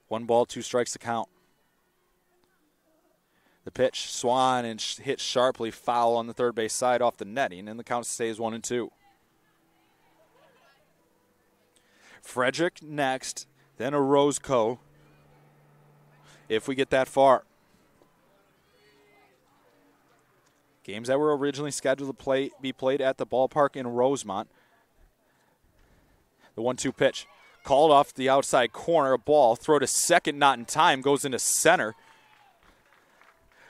1 ball, 2 strikes to count. The pitch swung and hit sharply foul on the third base side off the netting, and the count stays 1-2. Frederick next, then a Roscoe, if we get that far. Games that were originally scheduled to be played at the ballpark in Rosemont. The 1-2 pitch, called off the outside corner, a ball, throw to second, not in time, goes into center.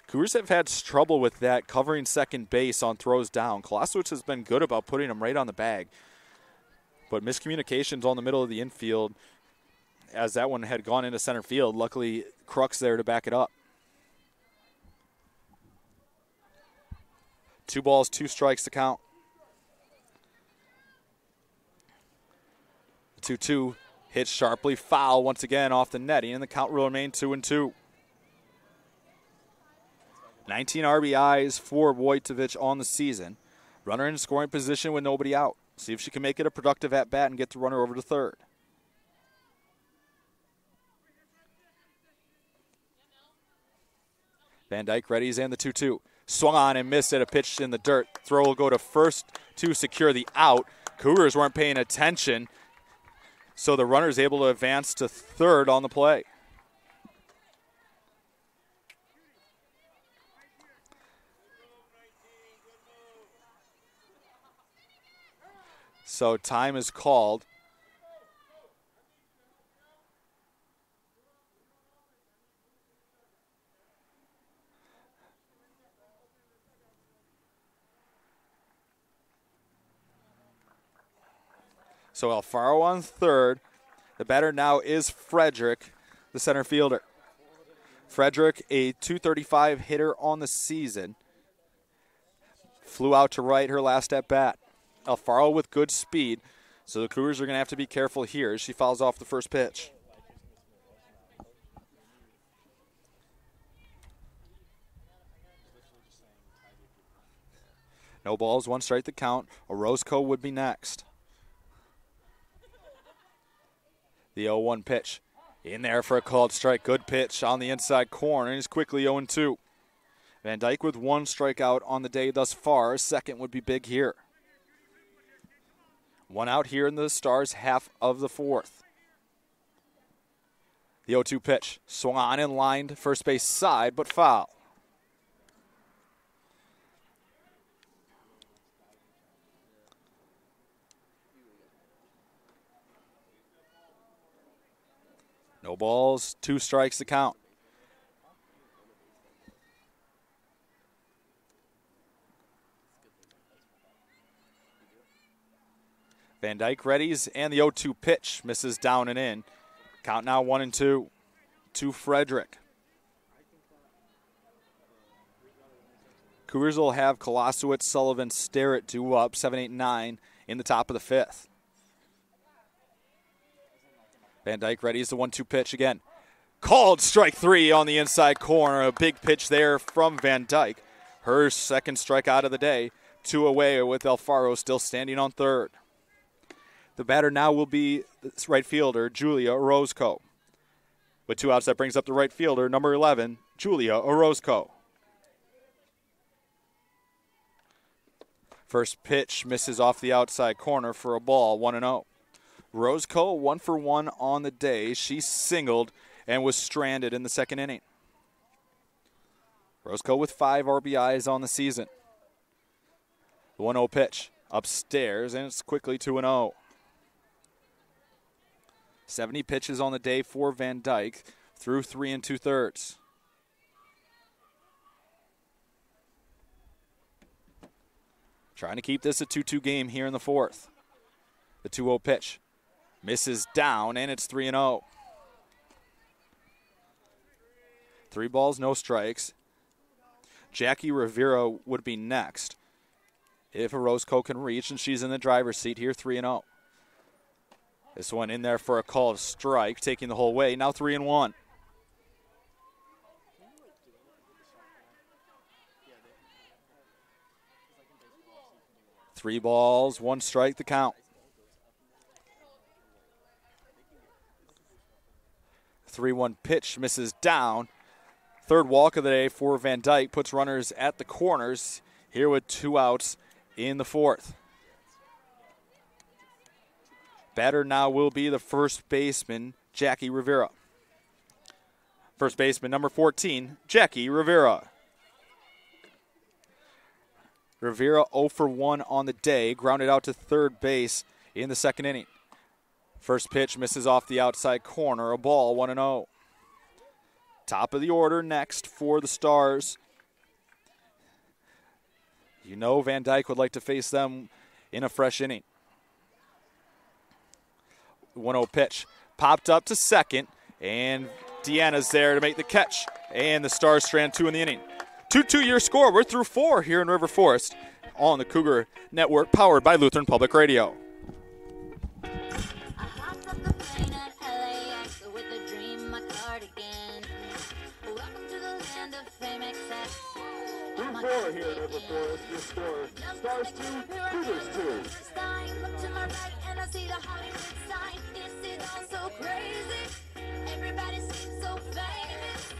Cougars have had trouble with that, covering second base on throws down. Kolosowicz has been good about putting them right on the bag. But miscommunications on the middle of the infield as that one had gone into center field. Luckily, Crux there to back it up. 2 balls, 2 strikes to count. 2-2 hit sharply foul once again off the netting, and the count will remain 2-2. 19 RBIs for Wojtovich on the season. Runner in scoring position with nobody out. See if she can make it a productive at-bat and get the runner over to third. Van Dyke readies and the 2-2. Swung on and missed at a pitch in the dirt. Throw will go to first to secure the out. Cougars weren't paying attention, so the runner is able to advance to third on the play. So time is called. So Alfaro on third. The batter now is Frederick, the center fielder. Frederick, a .235 hitter on the season. Flew out to right her last at bat. Alfaro with good speed, so the Cougars are going to have to be careful here as she fouls off the first pitch. No balls, 1 strike to count. Orozco would be next. The 0-1 pitch. In there for a called strike. Good pitch on the inside corner. And he's quickly 0-2. Van Dyke with 1 strikeout on the day thus far. A second would be big here. 1 out here in the Stars' half of the 4th. The 0-2 pitch. Swung on and lined first base side, but foul. No balls, 2 strikes to count. Van Dyke readies, and the 0-2 pitch misses down and in. Count now 1-2 to Frederick. Cougars will have Kolosowicz, Sullivan, Starrett due up, 7, 8, 9 in the top of the 5th. Van Dyke readies the 1-2 pitch again. Called strike 3 on the inside corner. A big pitch there from Van Dyke. Her second strikeout of the day. 2 away with Alfaro still standing on third. The batter now will be right fielder Julia Orozco. With 2 outs, that brings up the right fielder, number 11, Julia Orozco. First pitch misses off the outside corner for a ball, 1-0. Orozco 1 for 1 on the day. She singled and was stranded in the second inning. Orozco with 5 RBIs on the season. The 1-0 pitch upstairs, and it's quickly 2-0. 70 pitches on the day for Van Dyke through 3 2/3. Trying to keep this a 2-2 game here in the 4th. The 2-0 pitch misses down, and it's 3-0. 3 balls, no strikes. Jackie Rivera would be next if Orozco can reach, and she's in the driver's seat here, 3-0. This one in there for a called strike, taking the whole way. Now 3-1. Three balls, one strike, the count. 3-1 pitch misses down. Third walk of the day for Van Dyke, puts runners at the corners here with 2 outs in the 4th. Batter now will be the first baseman, Jackie Rivera. First baseman, number 14, Jackie Rivera. Rivera 0 for 1 on the day, grounded out to third base in the 2nd inning. First pitch misses off the outside corner, a ball, 1-0. Top of the order next for the Stars. You know Van Dyke would like to face them in a fresh inning. 1-0 pitch. Popped up to second, and Deanna's there to make the catch. And the Stars strand 2 in the inning. 2-2 your score. We're through 4 here in River Forest on the Cougar Network, powered by Lutheran Public Radio. Through 4 here in River Forest, your score, Stars 2, Cougars 2. Look to my right and I see the Hollywood sign. This is all so crazy. Everybody seems so famous.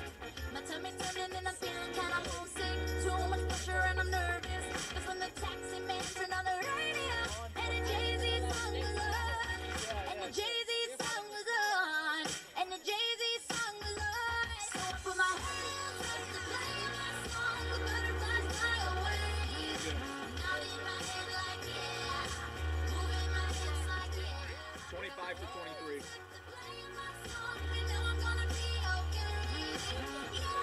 My tummy's turning and I'm feeling kind of homesick. Too much pressure and I'm nervous. That's when the taxi man turned on the radio and the Jay-Z song was on. And the Jay-Z song was on. And the Jay-Z song was on. So I put my hands up to play my song. The butterflies fly away. Nodding my head like yeah. Moving my hips like yeah. 25 to 23. Playing my song, you know I'm gonna be okay. Yeah.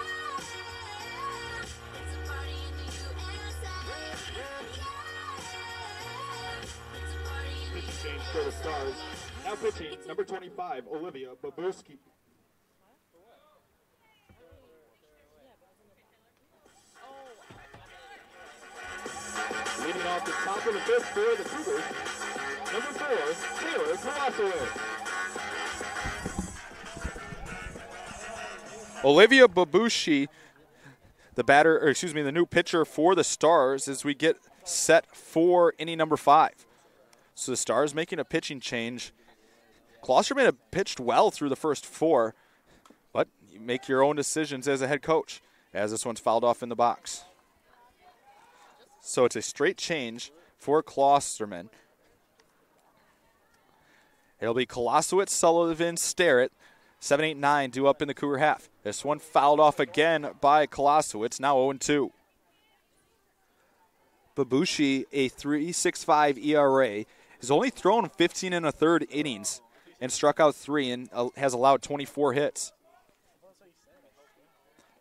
It's a party in the USA. Yeah. It's a party in the Pitching change for the Stars. Now pitching, number 25, Olivia Babuski. Leading off the top of the 5th for the Cougars, number 4, Taylor Kolosowicz. Olivia Babushi, the new pitcher for the Stars, as we get set for inning number 5. So the Stars making a pitching change. Klosterman have pitched well through the first 4, but you make your own decisions as a head coach, as this one's fouled off in the box. So it's a straight change for Klosterman. It'll be Kolosowicz, Sullivan, Starrett. 7, 8, 9 due up in the Cougar half. This one fouled off again by Kolosowicz, now 0-2. Babushi, a 3.65 ERA, has only thrown 15 1/3 innings and struck out 3 and has allowed 24 hits.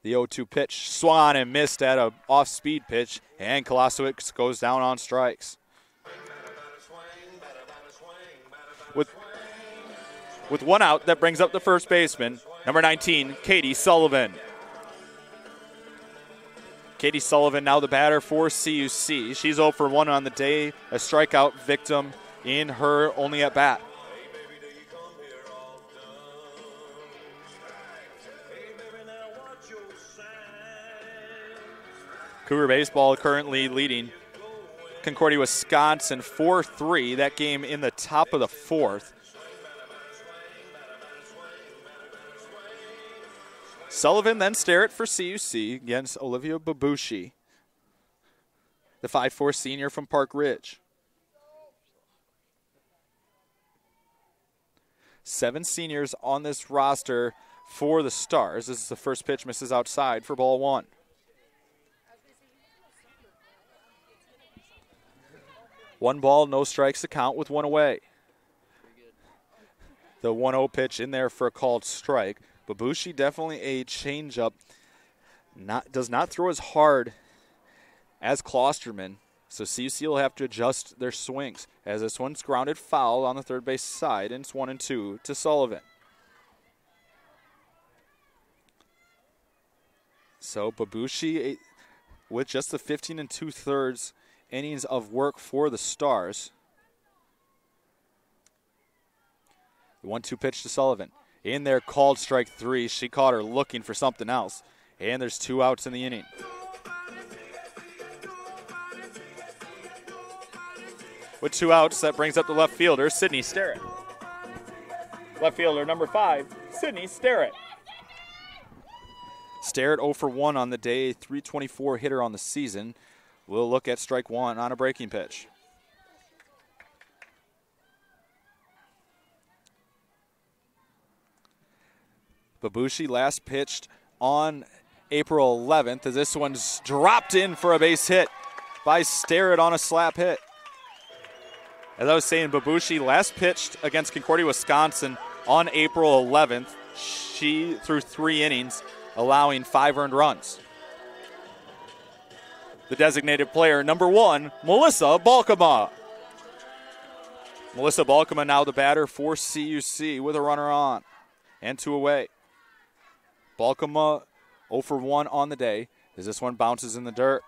The 0-2 pitch swung on and missed at an off-speed pitch, and Kolosowicz goes down on strikes. With 1 out, that brings up the first baseman, number 19, Katie Sullivan. Katie Sullivan now the batter for CUC. She's 0 for 1 on the day, a strikeout victim in her only at bat. Cougar baseball currently leading Concordia, Wisconsin 4-3. That game in the top of the 4th. Sullivan then Starrett for CUC against Olivia Babushi, the 5'4" senior from Park Ridge. 7 seniors on this roster for the Stars. This is the first pitch, misses outside for ball 1. One ball, no strikes to count with 1 away. The 1-0 pitch in there for a called strike. Babushi definitely a changeup. Does not throw as hard as Klosterman, so CUC will have to adjust their swings as this one's grounded foul on the third base side, and it's 1-2 to Sullivan. So Babushi with just the 15 2/3 innings of work for the Stars. The 1-2 pitch to Sullivan. In there, called strike 3. She caught her looking for something else. And there's 2 outs in the inning. With 2 outs, that brings up the left fielder, Sydney Sterrett. Left fielder number 5, Sydney Sterrett. Sterrett 0 for 1 on the day, 324 hitter on the season. We'll look at strike 1 on a breaking pitch. Babushi last pitched on April 11th as this one's dropped in for a base hit by Sterrett on a slap hit. As I was saying, Babushi last pitched against Concordia, Wisconsin on April 11th. She threw 3 innings, allowing 5 earned runs. The designated player, number 1, Melissa Balkema. Melissa Balkema now the batter for CUC with a runner on and 2 away. Balkema 0 for 1 on the day as this one bounces in the dirt.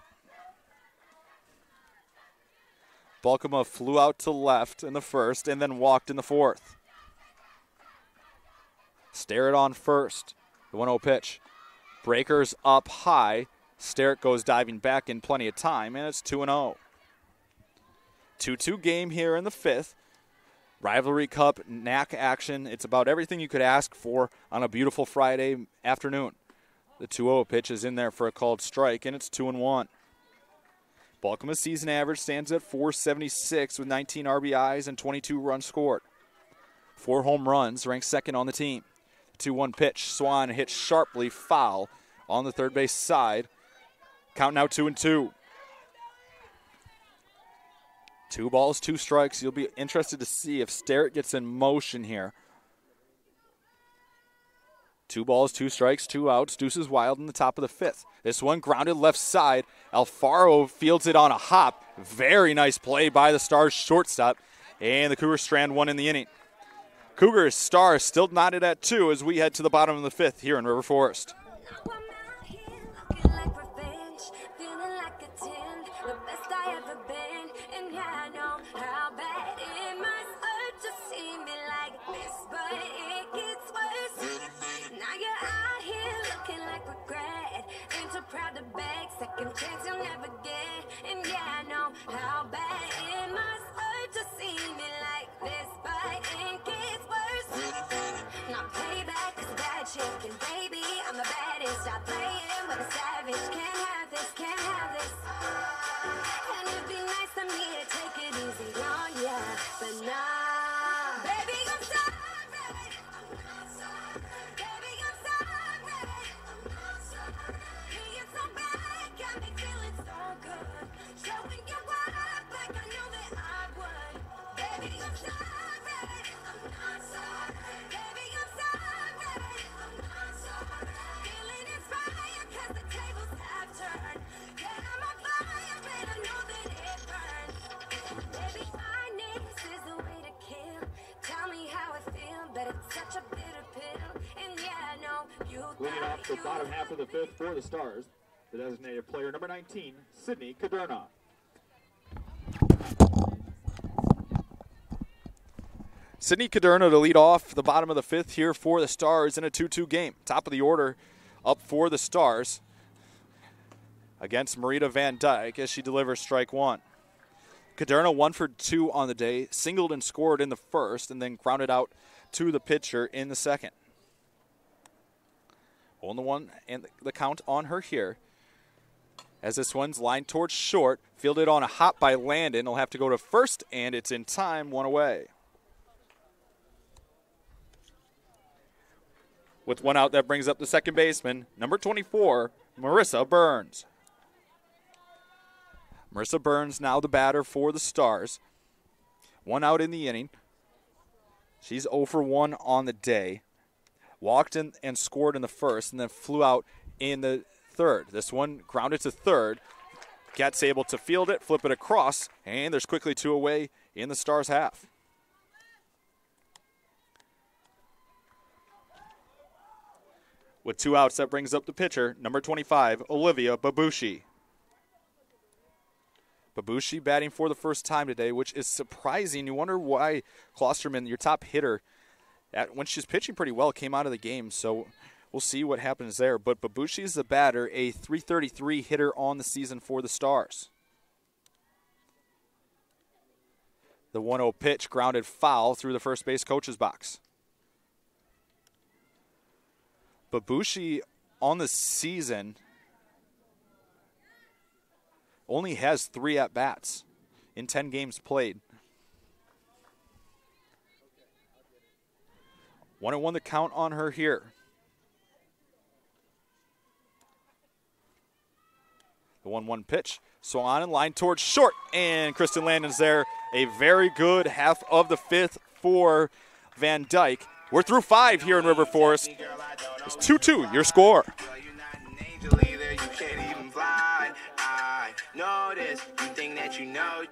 Balkema flew out to left in the first and then walked in the fourth. Sterrett on first. The 1-0 pitch. Breakers up high. Sterrett goes diving back in plenty of time, and it's 2-0. 2-2 game here in the 5th. Rivalry Cup, NAC action. It's about everything you could ask for on a beautiful Friday afternoon. The 2-0 pitch is in there for a called strike, and it's 2-1. Balkema's season average stands at .476 with 19 RBIs and 22 runs scored. 4 home runs, ranked second on the team. 2-1 pitch. Swan hit sharply foul on the third base side. Count now 2-2. 2 balls, 2 strikes. You'll be interested to see if Sterrett gets in motion here. 2 balls, 2 strikes, 2 outs. Deuces wild in the top of the 5th. This one grounded left side. Alfaro fields it on a hop. Very nice play by the Stars shortstop. And the Cougars strand 1 in the inning. Cougars Stars still knotted at 2 as we head to the bottom of the 5th here in River Forest. Proud to beg, second chance you'll never get. And yeah, I know how bad it must hurt to see me like this, but it gets worse. Now payback is a bad chicken, baby. I'm the baddest. Stop playing with a savage. Can't have this, can't have this. And it'd be nice of me to take it easy on ya, but nah. Baby, I'm sorry. I'm sorry. Baby, I'm sorry. Leading off the bottom half of the 5th for the Stars, the designated player number 19, Sydney Caderna. Sydney Caderna to lead off the bottom of the 5th here for the Stars in a 2-2 game. Top of the order up for the Stars against Marita Van Dyke as she delivers strike 1. Caderna 1 for 2 on the day, singled and scored in the first, and then grounded out to the pitcher in the second. 0-1 and the count on her here. As this one's lined towards short, fielded on a hop by Landon. He'll have to go to first, and it's in time, 1 away. With 1 out, that brings up the second baseman, number 24, Marissa Burns. Marissa Burns now the batter for the Stars. 1 out in the inning. She's 0 for 1 on the day. Walked in and scored in the first and then flew out in the third. This one grounded to third. Gets able to field it, flip it across, and there's quickly 2 away in the Stars' half. With 2 outs, that brings up the pitcher, number 25, Olivia Babushi. Babushi batting for the first time today, which is surprising. You wonder why Klosterman, your top hitter, when she's pitching pretty well, came out of the game. So we'll see what happens there. But Babushi is the batter, a .333 hitter on the season for the Stars. The 1-0 pitch grounded foul through the first base coach's box. Babushi on the season only has 3 at-bats in 10 games played. 1-1 the count on her here. The 1-1 pitch. Swung on in line towards short, and Kristen Landon's there. A very good half of the 5th for Van Dyke. We're through 5 here in River Forest. It's 2-2, your score. Notice, you think that you know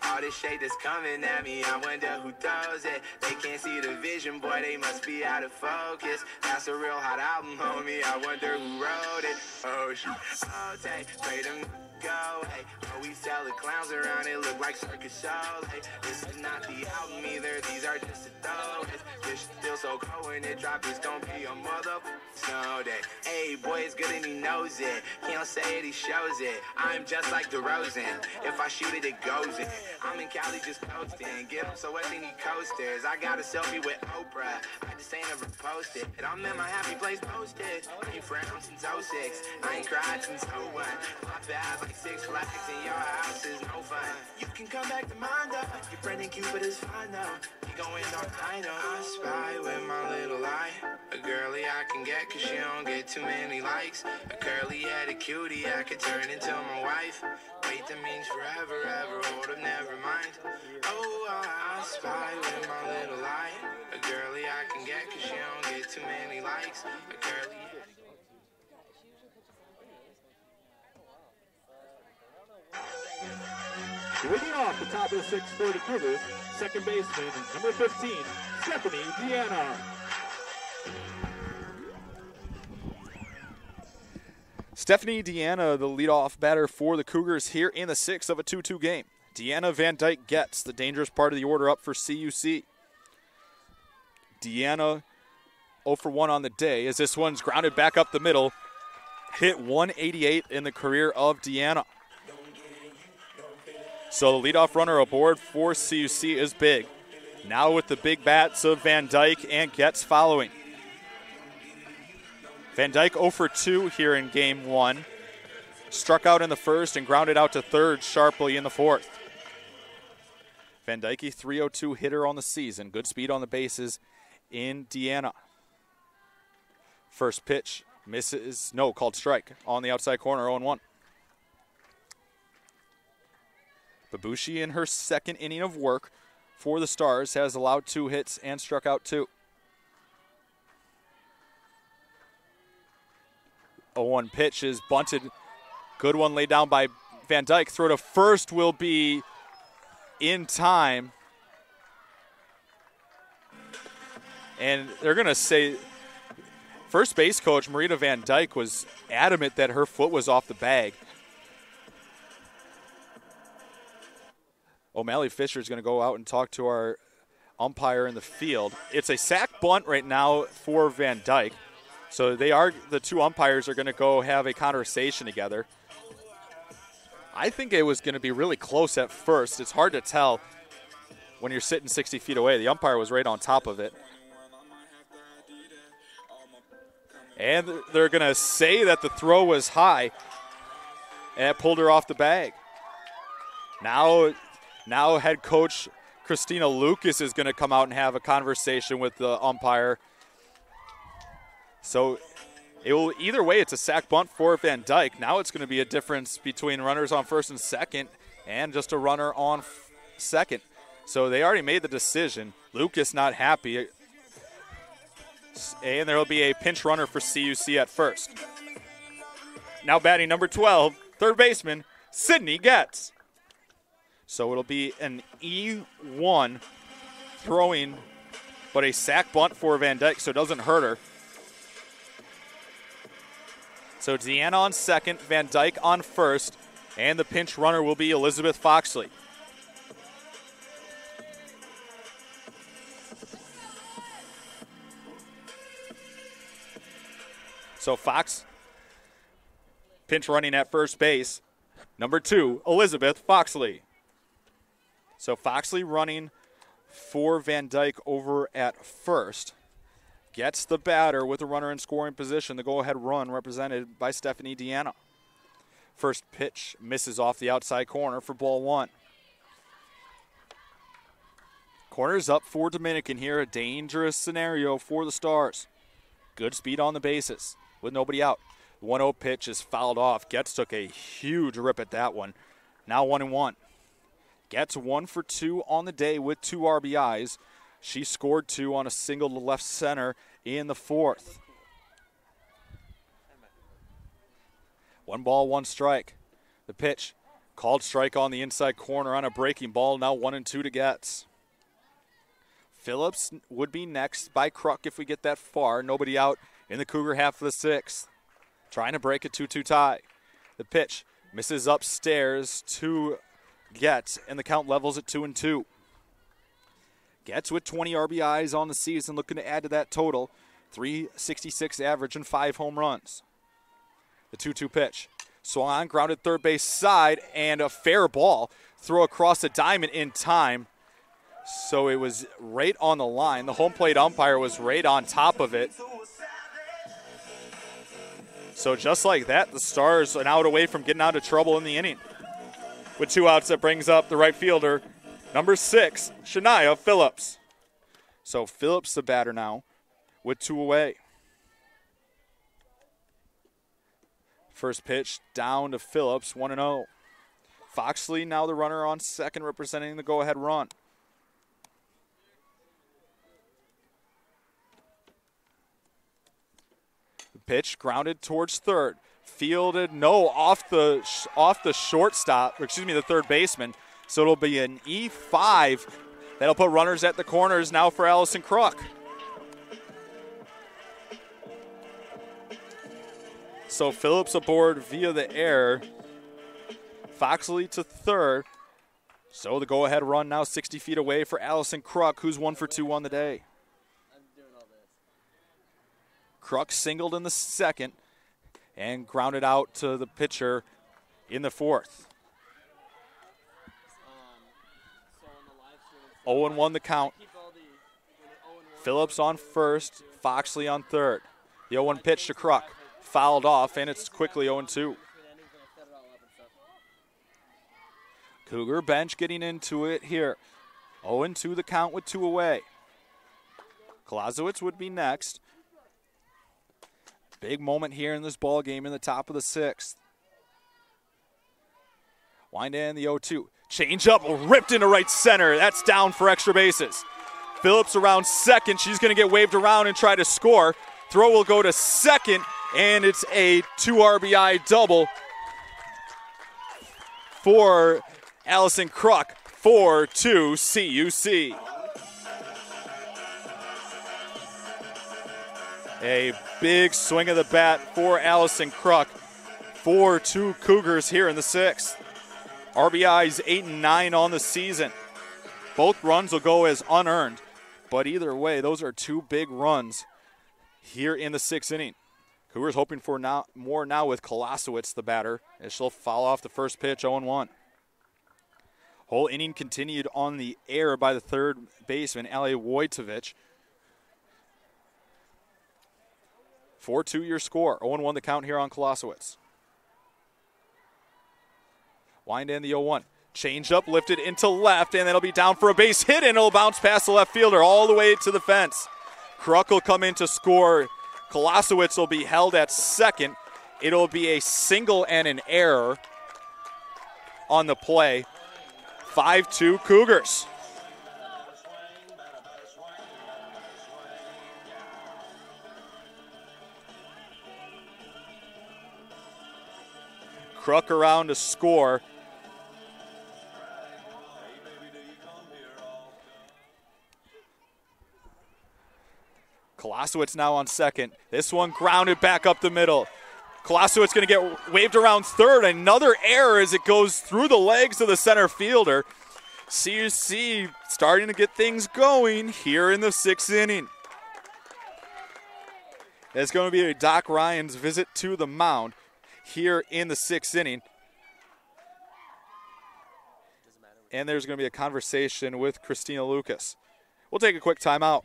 all this shade that's coming at me. I wonder who throws it. They can't see the vision, boy, they must be out of focus. That's a real hot album, homie. I wonder who wrote it. Oh, shit. Oh, take, pray them go. Hey, oh, we sell the clowns around it, look like circus shows. Hey, this is not the album either. These are just the throws. This still so cold when it drop. It's gonna be a mother snow day. Hey, boy, it's good and he knows it. He don't say it, he shows it. I'm just like DeRozan. If I shoot it, it goes in. I'm in Cali just coasting. Get him so what they need coasters. I got a selfie with Oprah. I just ain't ever posted. And I'm in my happy place posted. Ain't friends since 06. I ain't cried since 01. My path like 6 Flags in your house is no fun. You can come back to mine though. Your friend and Cupid is fine though. You going on high note. I spy with my little eye. A girly I can get cause she don't get too many likes. A curly-headed cutie I could turn into my wife. Wait, that means forever, ever, hold up, never mind. Oh, I spy with my little eye. A girly I can get cause she don't get too many likes. A curly. Leading off the top of the 6th for the Cougars, second baseman, number 15, Stephanie Deanna. Stephanie Deanna, the leadoff batter for the Cougars here in the 6th of a 2-2 game. Deanna Van Dyke gets the dangerous part of the order up for CUC. Deanna 0 for 1 on the day as this one's grounded back up the middle. Hit 188 in the career of Deanna. So the leadoff runner aboard for CUC is big. Now with the big bats of Van Dyke and Getz following. Van Dyke 0 for 2 here in game 1. Struck out in the first and grounded out to third sharply in the 4th. Van Dyke, 302 hitter on the season. Good speed on the bases in Deanna. First pitch misses, no, called strike on the outside corner, 0-1. Babushi in her second inning of work for the Stars has allowed 2 hits and struck out 2. 0-1 pitch is bunted. Good one laid down by Van Dyke. Throw to first will be in time. And they're going to say, first base coach Marita Van Dyke was adamant that her foot was off the bag. O'Malley Fisher is going to go out and talk to our umpire in the field. It's a sack bunt right now for Van Dyke. So the 2 umpires are going to go have a conversation together. I think it was going to be really close at first. It's hard to tell when you're sitting 60 feet away. The umpire was right on top of it. And they're going to say that the throw was high and it pulled her off the bag. Now head coach Christina Lucas is going to come out and have a conversation with the umpire. So it will, either way, it's a sack bunt for Van Dyke. Now it's going to be a difference between runners on first and second and just a runner on second. So they already made the decision. Lucas not happy. And there will be a pinch runner for CUC at first. Now batting number 12, third baseman, Sydney Getz. So it'll be an E1 throwing, but a sack bunt for Van Dyke, so it doesn't hurt her. So Deanna on second, Van Dyke on first. and the pinch runner will be Elizabeth Foxley. So Fox, pinch running at first base. Number 2, Elizabeth Foxley. So Foxley running for Van Dyke over at first. Gets the batter with the runner in scoring position. The go-ahead run represented by Stephanie Deanna. First pitch misses off the outside corner for ball 1. Corner's up for Dominican here. A dangerous scenario for the Stars. Good speed on the bases with nobody out. 1-0 pitch is fouled off. Getz took a huge rip at that one. Now 1-1. Getz 1 for 2 on the day with 2 RBIs. She scored 2 on a single to left center in the 4th. 1 ball, 1 strike. The pitch, called strike on the inside corner on a breaking ball. Now 1-2 to Getz. Phillips would be next by Kruk if we get that far. Nobody out in the Cougar half of the 6th. Trying to break a 2-2 tie. The pitch misses upstairs to Getz, and the count levels at 2-2. Getz with 20 RBIs on the season, looking to add to that total. 366 average and 5 home runs. The 2-2 pitch. Swung on, grounded third base side, and a fair ball. Throw across the diamond in time. So it was right on the line. The home plate umpire was right on top of it. So just like that, the Stars an out away from getting out of trouble in the inning. With 2 outs, that brings up the right fielder, number 6, Shania Phillips. So Phillips the batter now with 2 away. First pitch down to Phillips, 1-0. Foxley now the runner on second, representing the go-ahead run. The pitch grounded towards third. Fielded, no, off the shortstop, or excuse me, the third baseman. So it'll be an E5. That'll put runners at the corners now for Allison Kruk. So Phillips aboard via the air. Foxley to third. So the go-ahead run now 60 feet away for Allison Kruk, who's 1 for 2 on the day. Kruk singled in the second and grounded out to the pitcher in the 4th. 0-1 the count. Phillips on first, Foxley on third. The 0-1 pitch to Kruk. Fouled off, and it's quickly 0-2. Cougar bench getting into it here. 0-2 the count with 2 away. Kolazowitz would be next. Big moment here in this ball game in the top of the 6th. Wind in the 0-2. Change up, ripped into right center. That's down for extra bases. Phillips around second. She's going to get waved around and try to score. Throw will go to second, and it's a 2 RBI double for Allison Kruk, 4-2 CUC. A big swing of the bat for Allison Kruk. 4-2 Cougars here in the 6th. RBIs 8 and 9 on the season. Both runs will go as unearned, but either way, those are 2 big runs here in the 6th inning. Cougars hoping for more now with Kolosowitz, the batter, as she'll foul off the first pitch, 0-1. Whole inning continued on the air by the third baseman, Ali Wojtowicz. 4-2 your score, 0-1 the count here on Kolosowitz. Wind in the 0-1. Change up, lifted into left, and that'll be down for a base hit, and it'll bounce past the left fielder all the way to the fence. Kruk will come in to score. Kolosowitz will be held at second. It'll be a single and an error on the play. 5-2 Cougars. Kruk around to score. Kolosowitz now on second. This one grounded back up the middle. Kolasowicz going to get waved around third. Another error as it goes through the legs of the center fielder. CUC starting to get things going here in the 6th inning. It's going to be Doc Ryan's visit to the mound here in the 6th inning. And there's going to be a conversation with Christina Lucas. We'll take a quick timeout.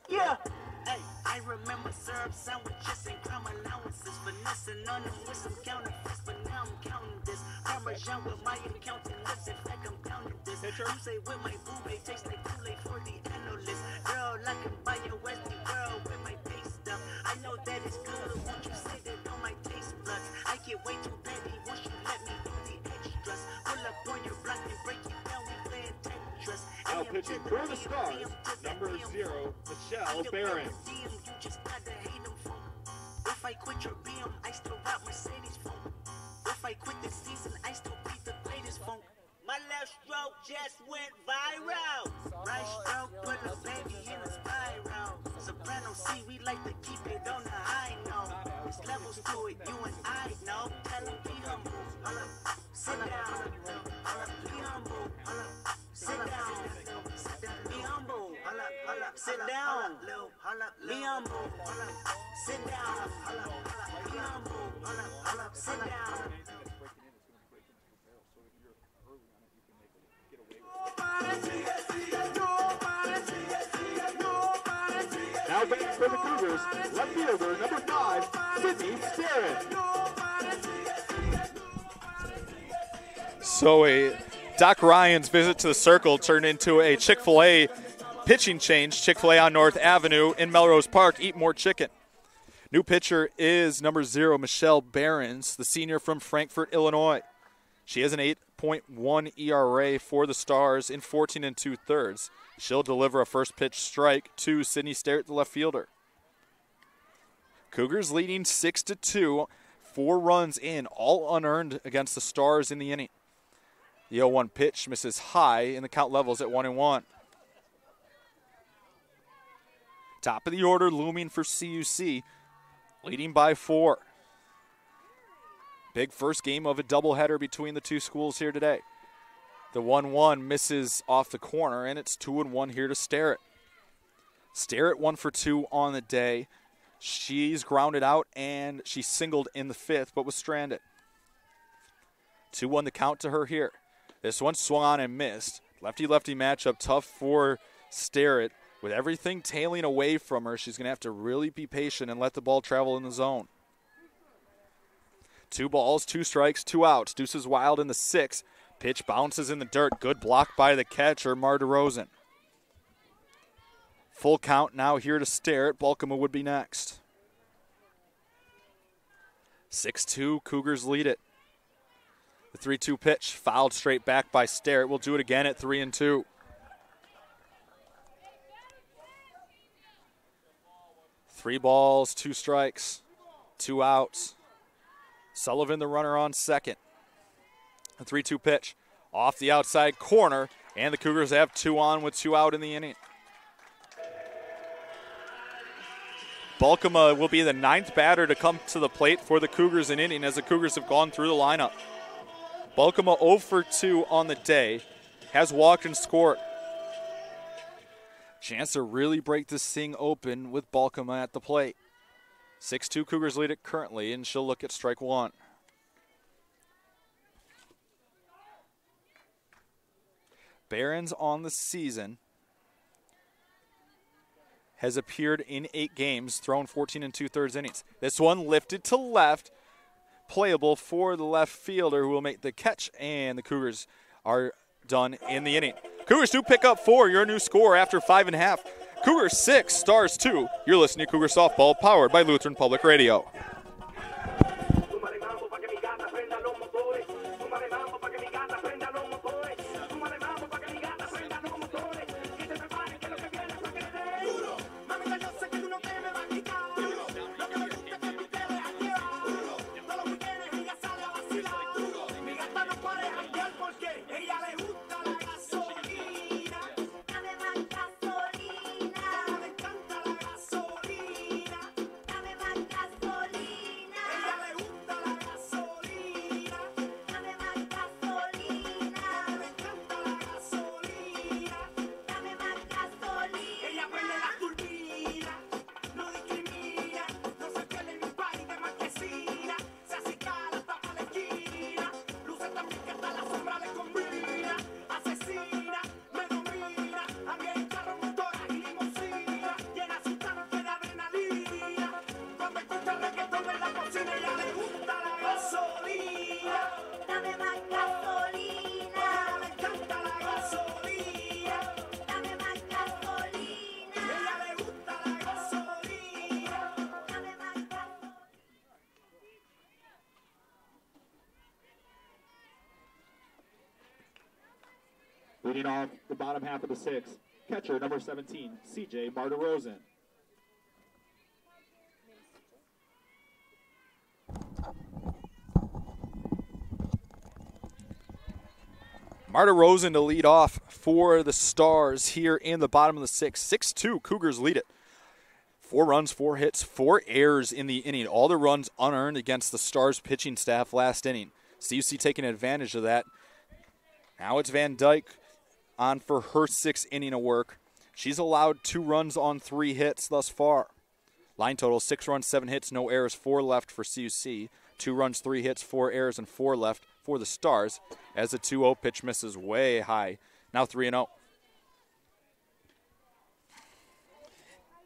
Yeah. Hey, I remember syrup sandwiches and crime allowances, finessing on them with some counterfeits, but now I'm counting this. Parmesan with my accountant lips, in fact I'm counting this. You say with my boo, they taste like Kool-Aid for the analyst. Girl, I can buy your Westie world with my pay stuff. I know that it's good, won't you say that on my taste buds? I get way too petty, won't you let me do the extras? Pull up on your block and break it down, we playing Tetris. Now pitching for the Stars, number 0, Michelle Barron. You just gotta hate them for. If I quit your BM, I still rock Mercedes phone. If I quit this season, I still beat the greatest phone. My left stroke just went viral. Right stroke put a baby in a spiral. Soprano C, we like to keep it on the high note. There's levels to it, you and I know. Tell them be humble. Sit down. Be humble. Sit down. Be humble. Sit down. Be humble. Sit down. Be humble. Sit down. Now batting for the Cougars, left fielder, number 5, Sydney Sterrett. So Doc Ryan's visit to the circle turned into a Chick-fil-A pitching change. Chick-fil-A on North Avenue in Melrose Park. Eat more chicken. New pitcher is number 0, Michelle Behrens, the senior from Frankfort, Illinois. She has an 8.1 ERA for the Stars in 14 2/3. She'll deliver a first pitch strike to Sydney Sterrett, the left fielder. Cougars leading 6-2, 4 runs in, all unearned against the Stars in the inning. The 0-1 pitch misses high, and the count levels at 1-1. Top of the order looming for CUC, leading by 4. Big first game of a doubleheader between the two schools here today. The 1-1 misses off the corner, and it's 2-1 here to Sterrett. Sterrett 1 for 2 on the day. She's grounded out, and she singled in the 5th, but was stranded. 2-1 the count to her here. This one swung on and missed. Lefty-lefty matchup, tough for Sterrett. With everything tailing away from her, she's going to have to really be patient and let the ball travel in the zone. 2 balls, 2 strikes, 2 outs. Deuces wild in the 6th. Pitch bounces in the dirt. Good block by the catcher, Marta Rosen. Full count now here to Sterrett. Balkema would be next. 6-2, Cougars lead it. The 3-2 pitch fouled straight back by Sterrett. We'll do it again at 3-2. 3 balls, 2 strikes, 2 outs. Sullivan, the runner, on second. A 3-2 pitch off the outside corner, and the Cougars have 2 on with 2 out in the inning. Balkema will be the 9th batter to come to the plate for the Cougars in inning as the Cougars have gone through the lineup. Balkema 0 for 2 on the day, has walked and scored. Chance to really break this thing open with Balkema at the plate. 6-2 Cougars lead it currently, and she'll look at strike 1. Barron's on the season has appeared in 8 games, thrown 14 2/3 innings. This one lifted to left, playable for the left fielder who will make the catch, and the Cougars are done in the inning. Cougars do pick up 4, your new score after 5.5. Cougars 6, Stars 2. You're listening to Cougar Softball, powered by Lutheran Public Radio. Leading off the bottom half of the sixth, catcher number 17, CJ Marder-Rosen. Marder-Rosen to lead off for the Stars here in the bottom of the sixth. 6-2, Cougars lead it. 4 runs, 4 hits, 4 errors in the inning. All the runs unearned against the Stars pitching staff last inning. CUC taking advantage of that. Now it's Van Dyke on for her 6th inning of work. She's allowed 2 runs on 3 hits thus far. Line total, 6 runs, 7 hits, no errors, 4 left for CUC. 2 runs, 3 hits, 4 errors, and 4 left for the Stars as the 2-0 pitch misses way high. Now 3-0.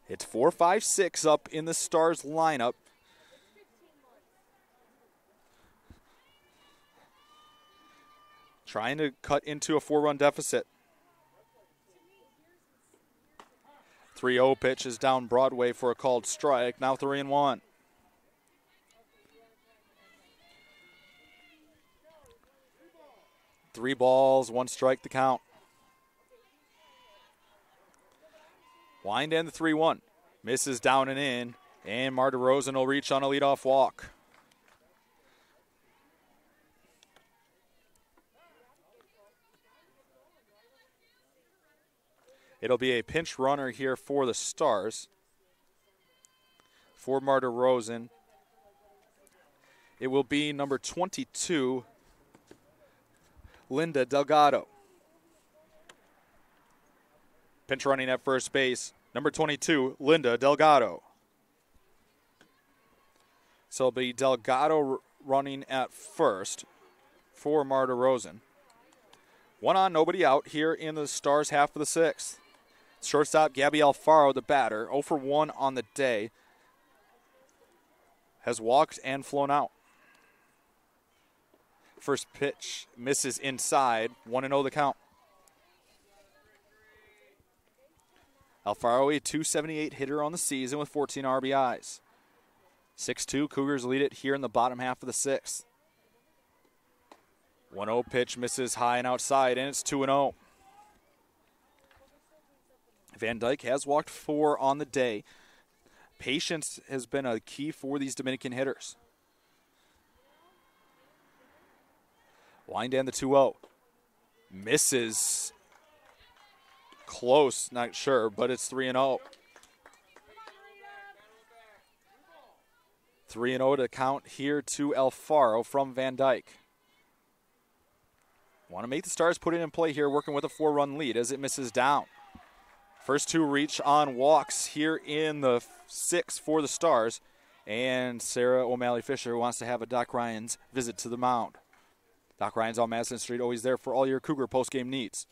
It's 4-5-6 up in the Stars lineup. Trying to cut into a 4-run deficit. 3-0 pitch is down Broadway for a called strike. Now 3-1. Three balls, 1 strike to count. Wind in the 3-1. Misses down and in, and Marder-Rosen will reach on a leadoff walk. It'll be a pinch runner here for the Stars. For Marder-Rosen, it will be number 22, Linda Delgado. Pinch running at first base, number 22, Linda Delgado. So it'll be Delgado running at first for Marder-Rosen. 1 on, nobody out here in the Stars half of the 6th. Shortstop Gabby Alfaro, the batter, 0 for 1 on the day, has walked and flown out. First pitch misses inside, 1-0 the count. Alfaro, a .278 hitter on the season with 14 RBIs. 6-2, Cougars lead it here in the bottom half of the 6th. 1-0 pitch misses high and outside, and it's 2-0. Van Dyke has walked 4 on the day. Patience has been a key for these Dominican hitters. Wind in the 2-0. Misses. Close, not sure, but it's 3-0. 3-0 to count here to Alfaro from Van Dyke. Want to make the Stars put it in play here, working with a 4-run lead as it misses down. First 2 reach on walks here in the 6th for the Stars. And Sarah O'Malley-Fisher wants to have a Doc Ryan's visit to the mound. Doc Ryan's on Madison Street, always there for all your Cougar postgame needs.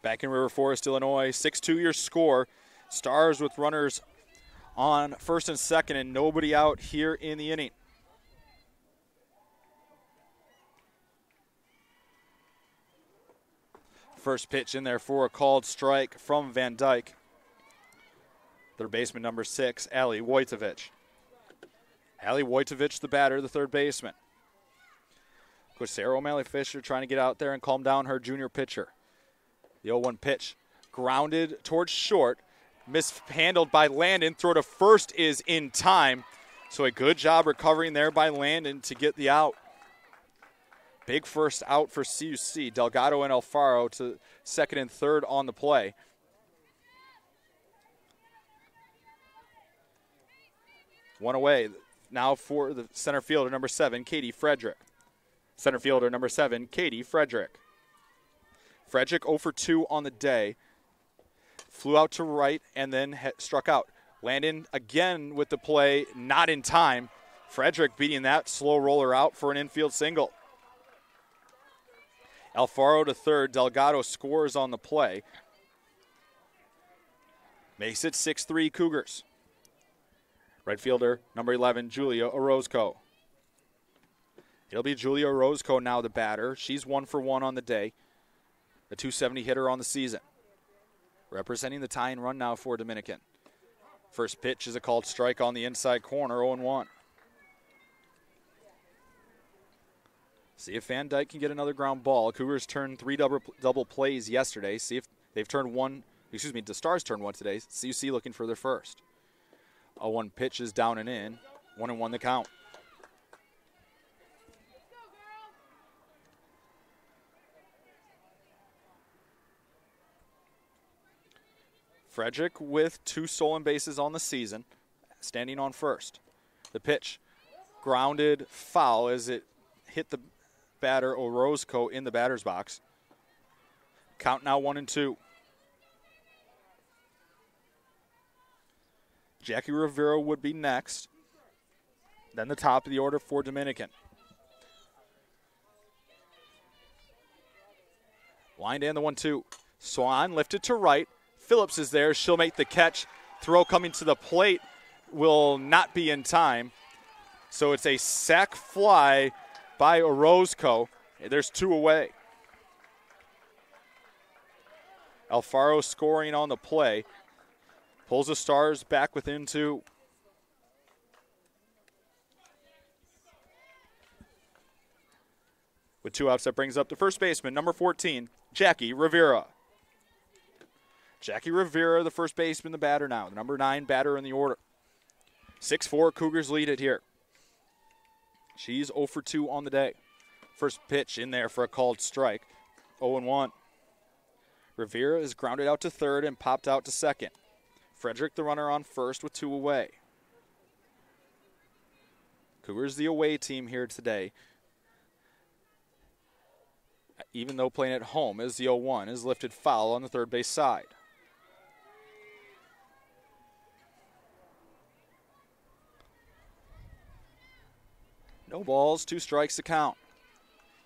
Back in River Forest, Illinois, 6-2 your score. Stars with runners on first and second and nobody out here in the inning. First pitch in there for a called strike from Van Dyke. Third baseman number 6, Ali Wojtowicz. Ali Wojtowicz, the batter, the third baseman. Of course, Sarah O'Malley-Fisher trying to get out there and calm down her junior pitcher. The 0-1 pitch, grounded towards short, mishandled by Landon. Throw to first is in time. So a good job recovering there by Landon to get the out. Big first out for CUC. Delgado and Alfaro to second and third on the play. One away. now for the center fielder, number 7, Katie Frederick. Center fielder, number 7, Katie Frederick. Frederick 0 for 2 on the day. Flew out to right and then struck out. Landon again with the play, not in time. Frederick beating that slow roller out for an infield single. Alfaro to third. Delgado scores on the play. Makes it 6-3 Cougars. Right fielder, number 11, Julia Orozco. It'll be Julia Orozco now the batter. She's 1 for 1 on the day. A .270 hitter on the season. Representing the tying run now for Dominican. First pitch is a called strike on the inside corner, 0-1. See if Van Dyke can get another ground ball. Cougars turned 3 double plays yesterday. See if they've turned one. Excuse me, the Stars turned 1 today. CUC looking for their first. 0-1 pitch is down and in. 1-1 the count. Frederick with 2 stolen bases on the season, standing on first. The pitch, grounded foul as it hit the batter Orozco in the batter's box. Count now 1-2. Jackie Rivera would be next. Then the top of the order for Dominican. Lined in the 1-2. Swan lifted to right. Phillips is there. She'll make the catch. Throw coming to the plate will not be in time. So it's a sac fly by Orozco. There's 2 away. Alfaro scoring on the play. Pulls the Stars back within 2. With 2 outs, that brings up the first baseman, number 14, Jackie Rivera. Jackie Rivera, the first baseman, the batter now. The number 9 batter in the order. 6-4, Cougars lead it here. She's 0 for 2 on the day. First pitch in there for a called strike. 0-1. Rivera is grounded out to third and popped out to second. Frederick, the runner, on first with 2 away. Cougars, the away team here today. Even though playing at home, as the 0-1 is lifted foul on the third base side. No balls, 2 strikes to count.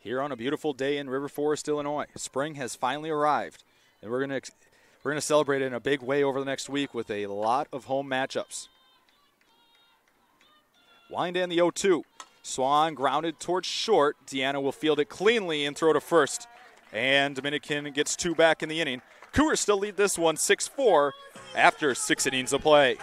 Here on a beautiful day in River Forest, Illinois. Spring has finally arrived, and we're going to celebrate it in a big way over the next week with a lot of home matchups. Wind in the 0-2. Swan grounded towards short. Deanna will field it cleanly and throw to first. And Dominican gets 2 back in the inning. Cougars still lead this one 6-4 after 6 innings of play.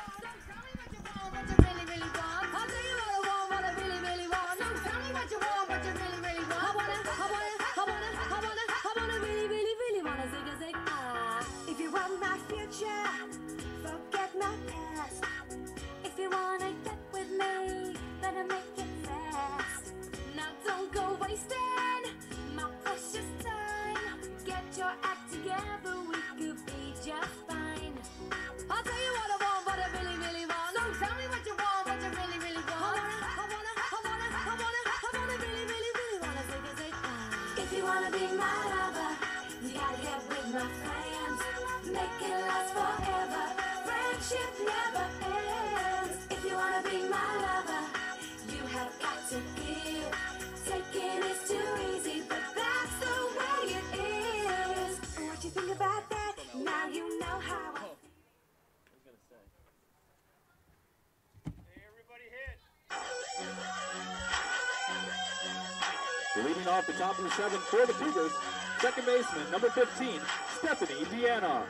Leading off the top of the 7th for the Cougars, second baseman, number 15, Stephanie Deanna.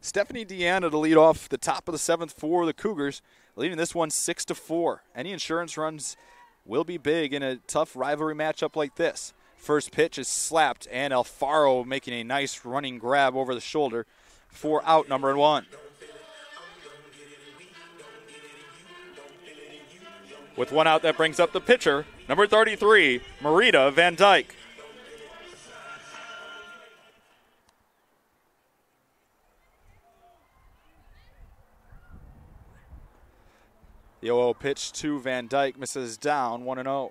Stephanie Deanna to lead off the top of the 7th for the Cougars, leading this one 6-4. Any insurance runs will be big in a tough rivalry matchup like this. First pitch is slapped, and Alfaro making a nice running grab over the shoulder for out number 1. With 1 out, that brings up the pitcher, number 33, Marita Van Dyke. The 0-0 pitch to Van Dyke, misses down, 1-0.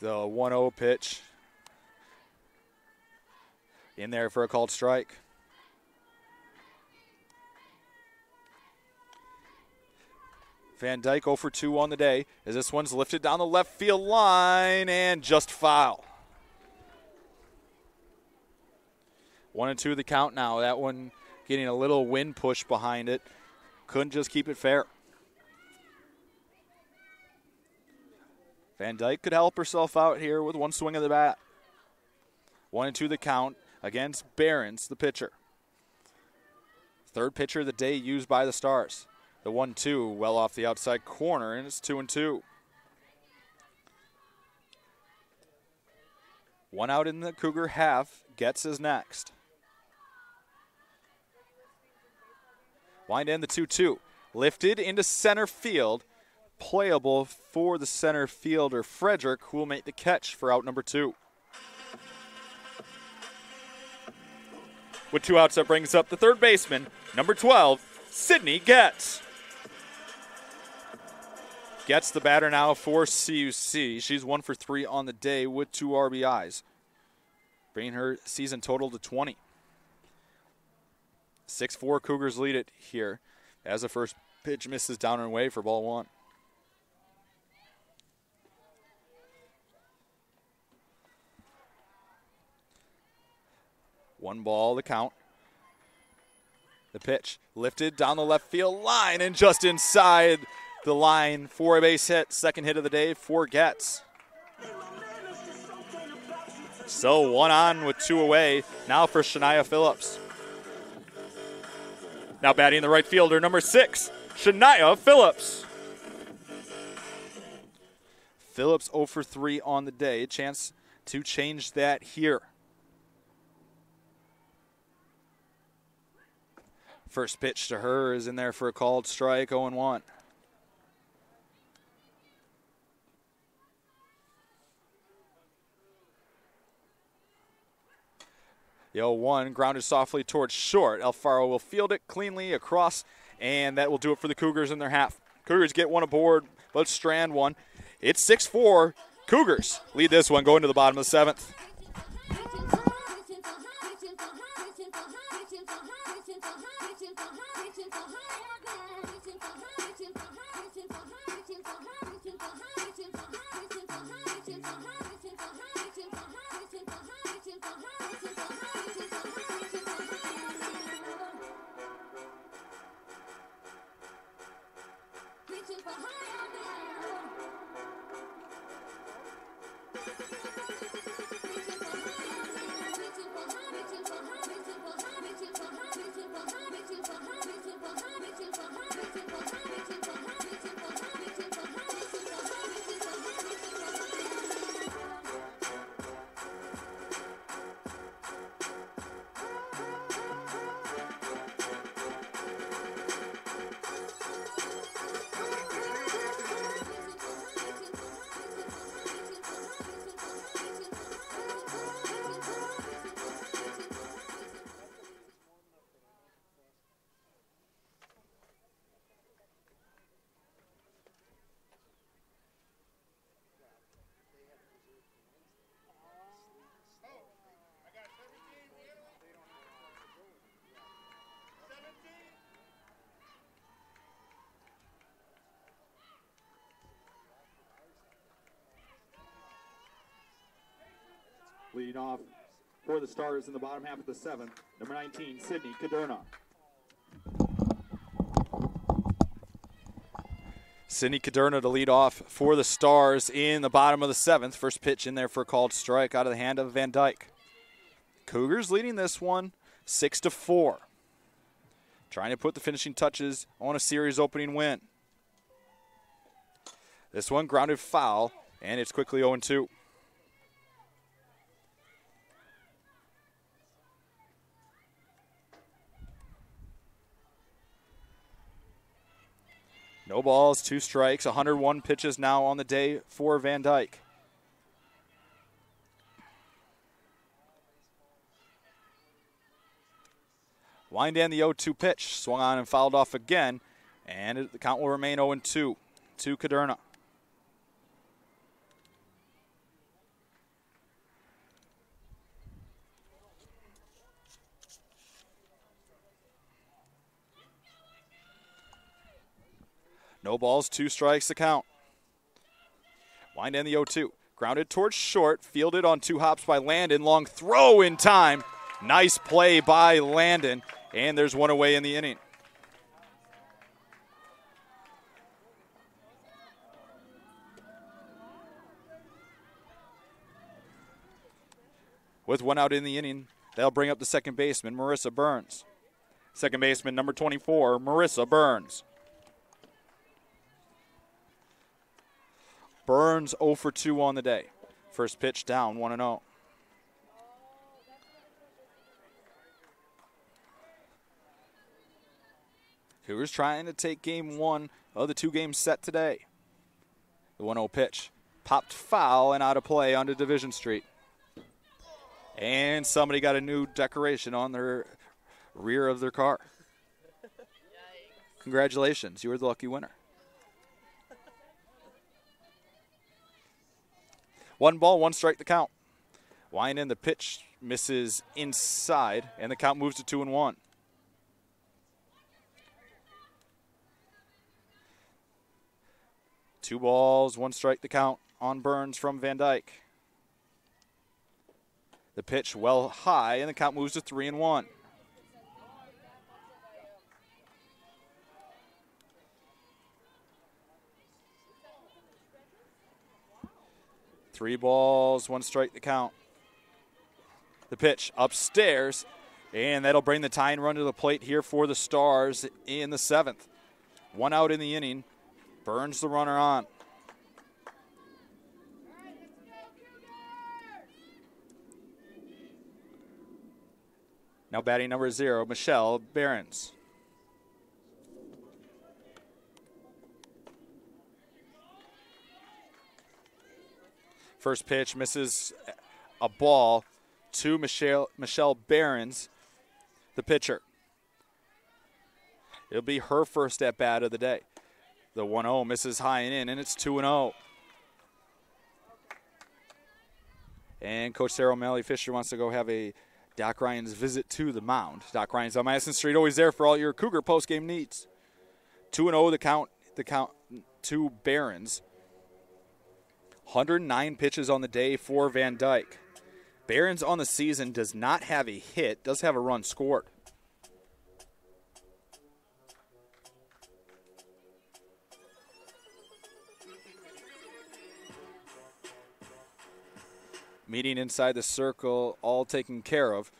The 1-0 pitch in there for a called strike. Van Dyke 0 for 2 on the day as this one's lifted down the left field line and just foul. 1-2 the count now. That one getting a little wind push behind it. Couldn't just keep it fair. Van Dyke could help herself out here with one swing of the bat. 1-2 the count against Behrens, the pitcher. Third pitcher of the day used by the Stars. The 1-2 well off the outside corner, and it's 2-2. One out in the Cougar half. Getz is next. Wind in the 2-2. Lifted into center field. Playable for the center fielder, Frederick, who will make the catch for out number 2. With 2 outs, that brings up the third baseman, number 12, Sydney Getz. Getz the batter now for CUC. She's 1 for 3 on the day with 2 RBIs, bringing her season total to 20. 6-4 Cougars lead it here as the first pitch misses down and away for ball 1. One ball, the count. The pitch lifted down the left field line and just inside the line for a base hit. Second hit of the day for Getz. So 1 on with 2 away now for Shania Phillips. Now batting the right fielder, number 6, Shania Phillips. Phillips 0 for 3 on the day. A chance to change that here. First pitch to her is in there for a called strike, 0-1. The 0-1 grounded softly towards short. Alfaro will field it cleanly across, and that will do it for the Cougars in their half. Cougars get one aboard, but strand one. It's 6-4. Cougars lead this one going to the bottom of the 7th. Leading off for the Stars in the bottom half of the 7th, number 19, Sydney Caderna. Sydney Caderna to lead off for the Stars in the bottom of the 7th. First pitch in there for a called strike out of the hand of Van Dyke. Cougars leading this one 6-4. Trying to put the finishing touches on a series opening win. This one grounded foul, and it's quickly 0-2. No balls, 2 strikes, 101 pitches now on the day for Van Dyke. Wind in the 0-2 pitch. Swung on and fouled off again. And the count will remain 0-2 to Caderna. No balls, 2 strikes the count. Wind in the 0-2. Grounded towards short. Fielded on 2 hops by Landon. Long throw in time. Nice play by Landon. And there's 1 away in the inning. With 1 out in the inning, that'll bring up the second baseman, Marissa Burns. Second baseman, number 24, Marissa Burns. Burns 0 for 2 on the day. First pitch down, 1-0. Cougars trying to take game 1 of the 2 games set today. The 1-0 pitch. Popped foul and out of play onto Division Street. And somebody got a new decoration on their rear of their car. Congratulations, you were the lucky winner. 1 ball, 1 strike the count. Wind in the pitch, misses inside, and the count moves to 2-1. Two balls, 1 strike the count on Burns from Van Dyke. The pitch well high, and the count moves to 3-1. Three balls, 1 strike the count. The pitch upstairs, and that'll bring the tying run to the plate here for the Stars in the 7th. 1 out in the inning. Burns the runner on. Now batting number 0, Michelle Behrens. First pitch misses a ball to Michelle Behrens, the pitcher. It'll be her first at bat of the day. The 1-0 misses high and in, and it's 2-0. And Coach Sarah O'Malley Fisher wants to go have a Doc Ryan's visit to the mound. Doc Ryan's on Madison Street, always there for all your Cougar postgame needs. 2-0 the count to Behrens. 109 pitches on the day for Van Dyke. Behrens on the season does not have a hit, does have a run scored. Meeting inside the circle, all taken care of.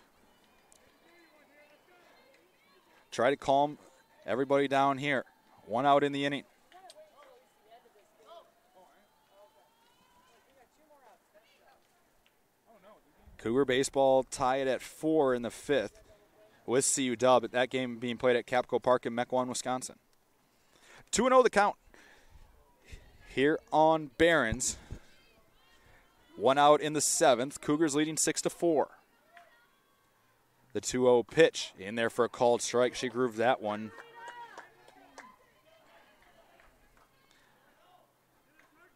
Try to calm everybody down here. 1 out in the inning. Cougar baseball tied at 4 in the 5th with CU Dub. That game being played at Capco Park in Mequon, Wisconsin. 2-0 the count here on Behrens. 1 out in the 7th. Cougars leading 6-4. The 2-0 pitch in there for a called strike. She grooved that one.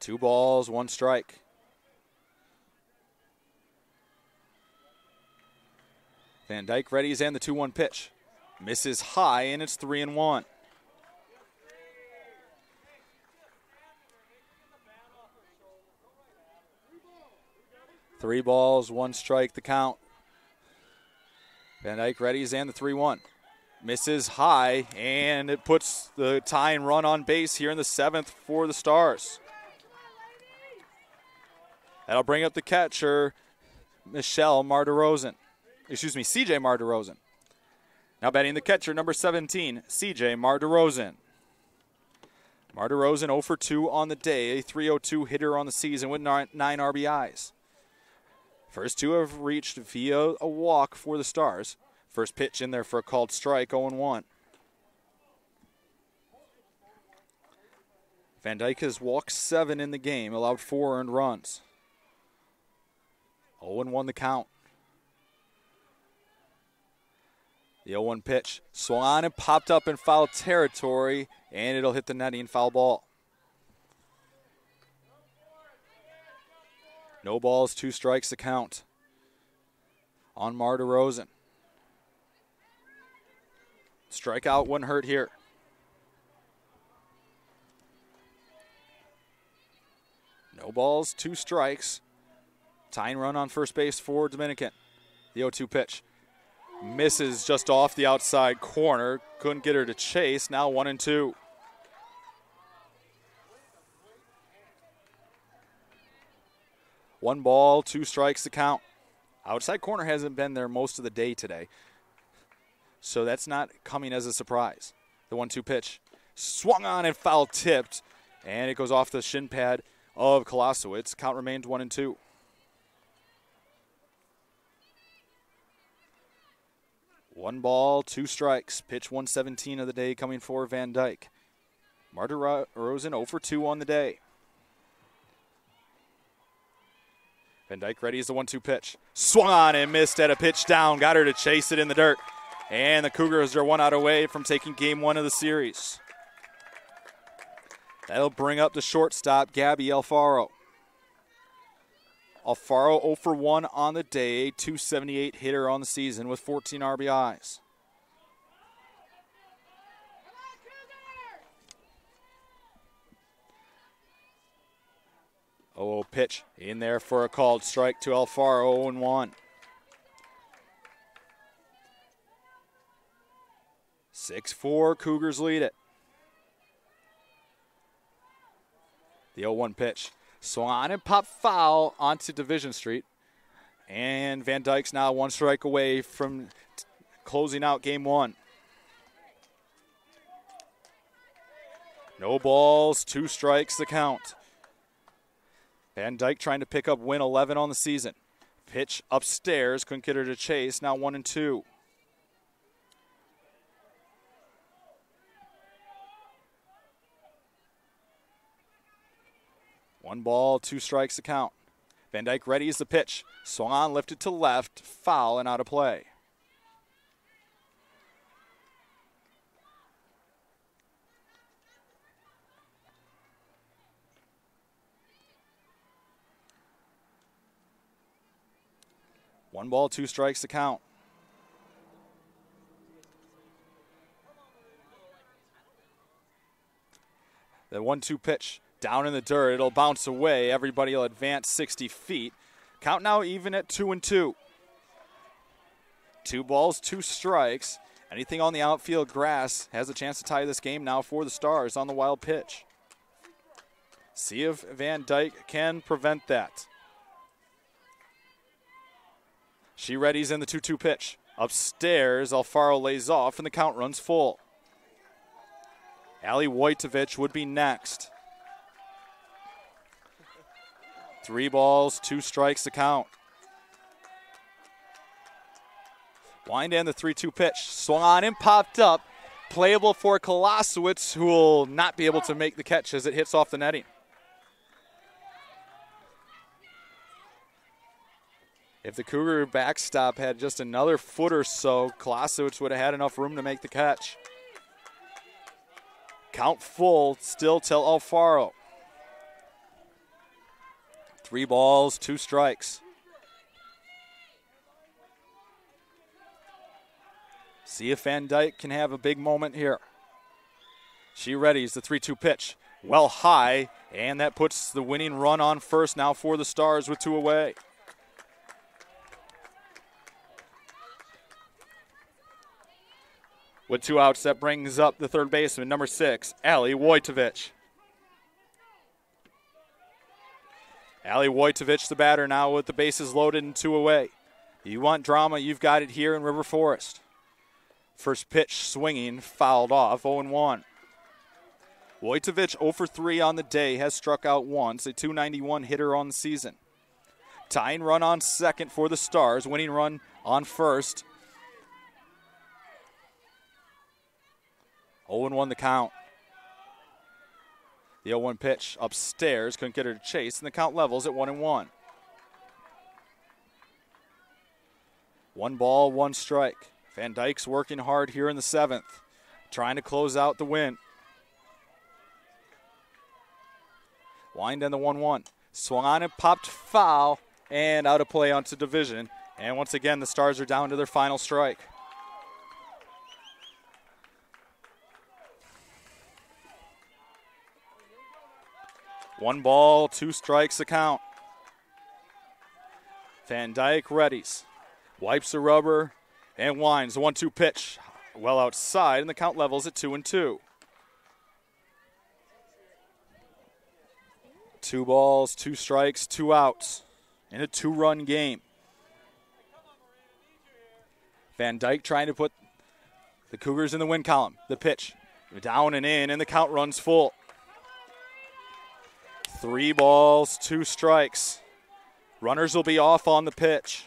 Two balls, 1 strike. Van Dyke readies and the 2-1 pitch. Misses high, and it's 3-1. Three balls, 1 strike, the count. Van Dyke readies and the 3-1. Misses high, and it puts the tying run on base here in the 7th for the Stars. That'll bring up the catcher, CJ Marderosen. Now batting the catcher, number 17, CJ Marderosen. Marderosen 0 for 2 on the day, a .302 hitter on the season with 9 RBIs. First 2 have reached via a walk for the Stars. First pitch in there for a called strike, 0-1. Van Dyke has walked 7 in the game, allowed 4 earned runs. 0-1 the count. The 0-1 pitch swung on and popped up in foul territory, and it'll hit the netting. Foul ball. No balls, 2 strikes to count on Marta Rosen. Strikeout wouldn't hurt here. No balls, 2 strikes. Tying run on first base for Dominican. The 0-2 pitch. Misses just off the outside corner. Couldn't get her to chase. Now 1-2. One ball, 2 strikes to count. Outside corner hasn't been there most of the day today, so that's not coming as a surprise. The 1-2 pitch swung on and foul tipped, and it goes off the shin pad of Kolosowicz. Count remains 1-2. One ball, 2 strikes. Pitch 117 of the day coming for Van Dyke. Marta Rosen 0 for 2 on the day. Van Dyke ready as the 1-2 pitch. Swung on and missed at a pitch down. Got her to chase it in the dirt. And the Cougars are 1 out away from taking game 1 of the series. That'll bring up the shortstop, Gabby Alfaro. Alfaro 0 for 1 on the day, 278 hitter on the season with 14 RBIs. Oh, pitch in there for a called strike to Alfaro, 0-1. 6-4, Cougars lead it. The 0-1 pitch. Swung on and popped foul onto Division Street. And Van Dyke's now 1 strike away from closing out game 1. No balls, 2 strikes to count. Van Dyke trying to pick up win 11 on the season. Pitch upstairs, couldn't get her to chase, now 1-2. One ball, 2 strikes to count. Van Dyke ready as the pitch. Swung on, lifted to left, foul and out of play. One ball, 2 strikes to count. The 1-2 pitch. Down in the dirt, it'll bounce away. Everybody will advance 60 feet. Count now even at 2-2. 2 balls, 2 strikes. Anything on the outfield grass has a chance to tie this game now for the Stars on the wild pitch. See if Van Dyke can prevent that. She readies in the 2-2 pitch. Upstairs, Alfaro lays off, and the count runs full. Ali Wojtovich would be next. 3 balls, 2 strikes to count. Wind in the 3-2 pitch. Swung on and popped up. Playable for Kolosowicz, who will not be able to make the catch as it hits off the netting. If the Cougar backstop had just another foot or so, Kolosowicz would have had enough room to make the catch. Count full, still till Alfaro. 3 balls, 2 strikes. See if Van Dyke can have a big moment here. She readies the 3-2 pitch. Well high, and that puts the winning run on first now for the Stars with 2 away. With 2 outs, that brings up the third baseman, number 6, Ali Wojtovich. Ali Wojtovich, the batter, now with the bases loaded and 2 away. You want drama, you've got it here in River Forest. First pitch swinging, fouled off, 0-1. Wojtovich 0 for 3 on the day, has struck out once, a .291 hitter on the season. Tying run on second for the Stars, winning run on first. 0-1 the count. The 0-1 pitch upstairs, couldn't get her to chase, and the count levels at 1-1. 1 ball, 1 strike. Van Dyke's working hard here in the 7th, trying to close out the win. Wind in the 1-1. Swung on and popped foul, and out of play onto division. And once again, the Stars are down to their final strike. One ball, 2 strikes the count. Van Dyke readies, wipes the rubber, and winds. The 1-2 pitch well outside, and the count levels at 2-2. 2 balls, 2 strikes, 2 outs in a 2-run game. Van Dyke trying to put the Cougars in the win column. The pitch down and in, and the count runs full. 3 balls, 2 strikes. Runners will be off on the pitch.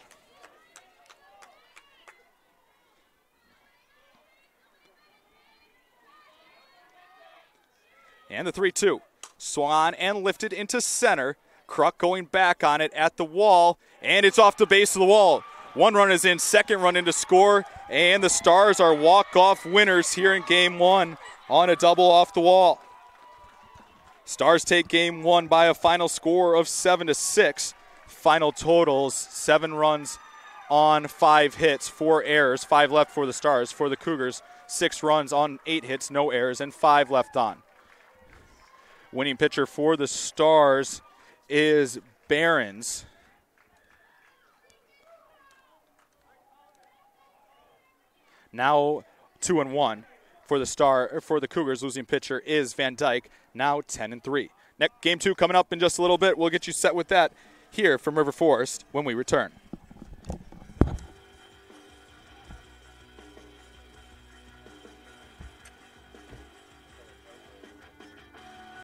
And the 3-2. Swung on and lifted into center. Kruk going back on it at the wall, and it's off the base of the wall. 1 run is in, 2nd run in to score, and the Stars are walk-off winners here in Game 1 on a double off the wall. Stars take Game 1 by a final score of 7-6. Final totals, 7 runs on 5 hits, 4 errors, 5 left for the Stars. For the Cougars, 6 runs on 8 hits, no errors, and 5 left on. Winning pitcher for the Stars is Barons. Now 2-1 for the Cougars. Losing pitcher is Van Dyke. Now 10-3. Next Game 2 coming up in just a little bit. We'll get you set with that here from River Forest when we return.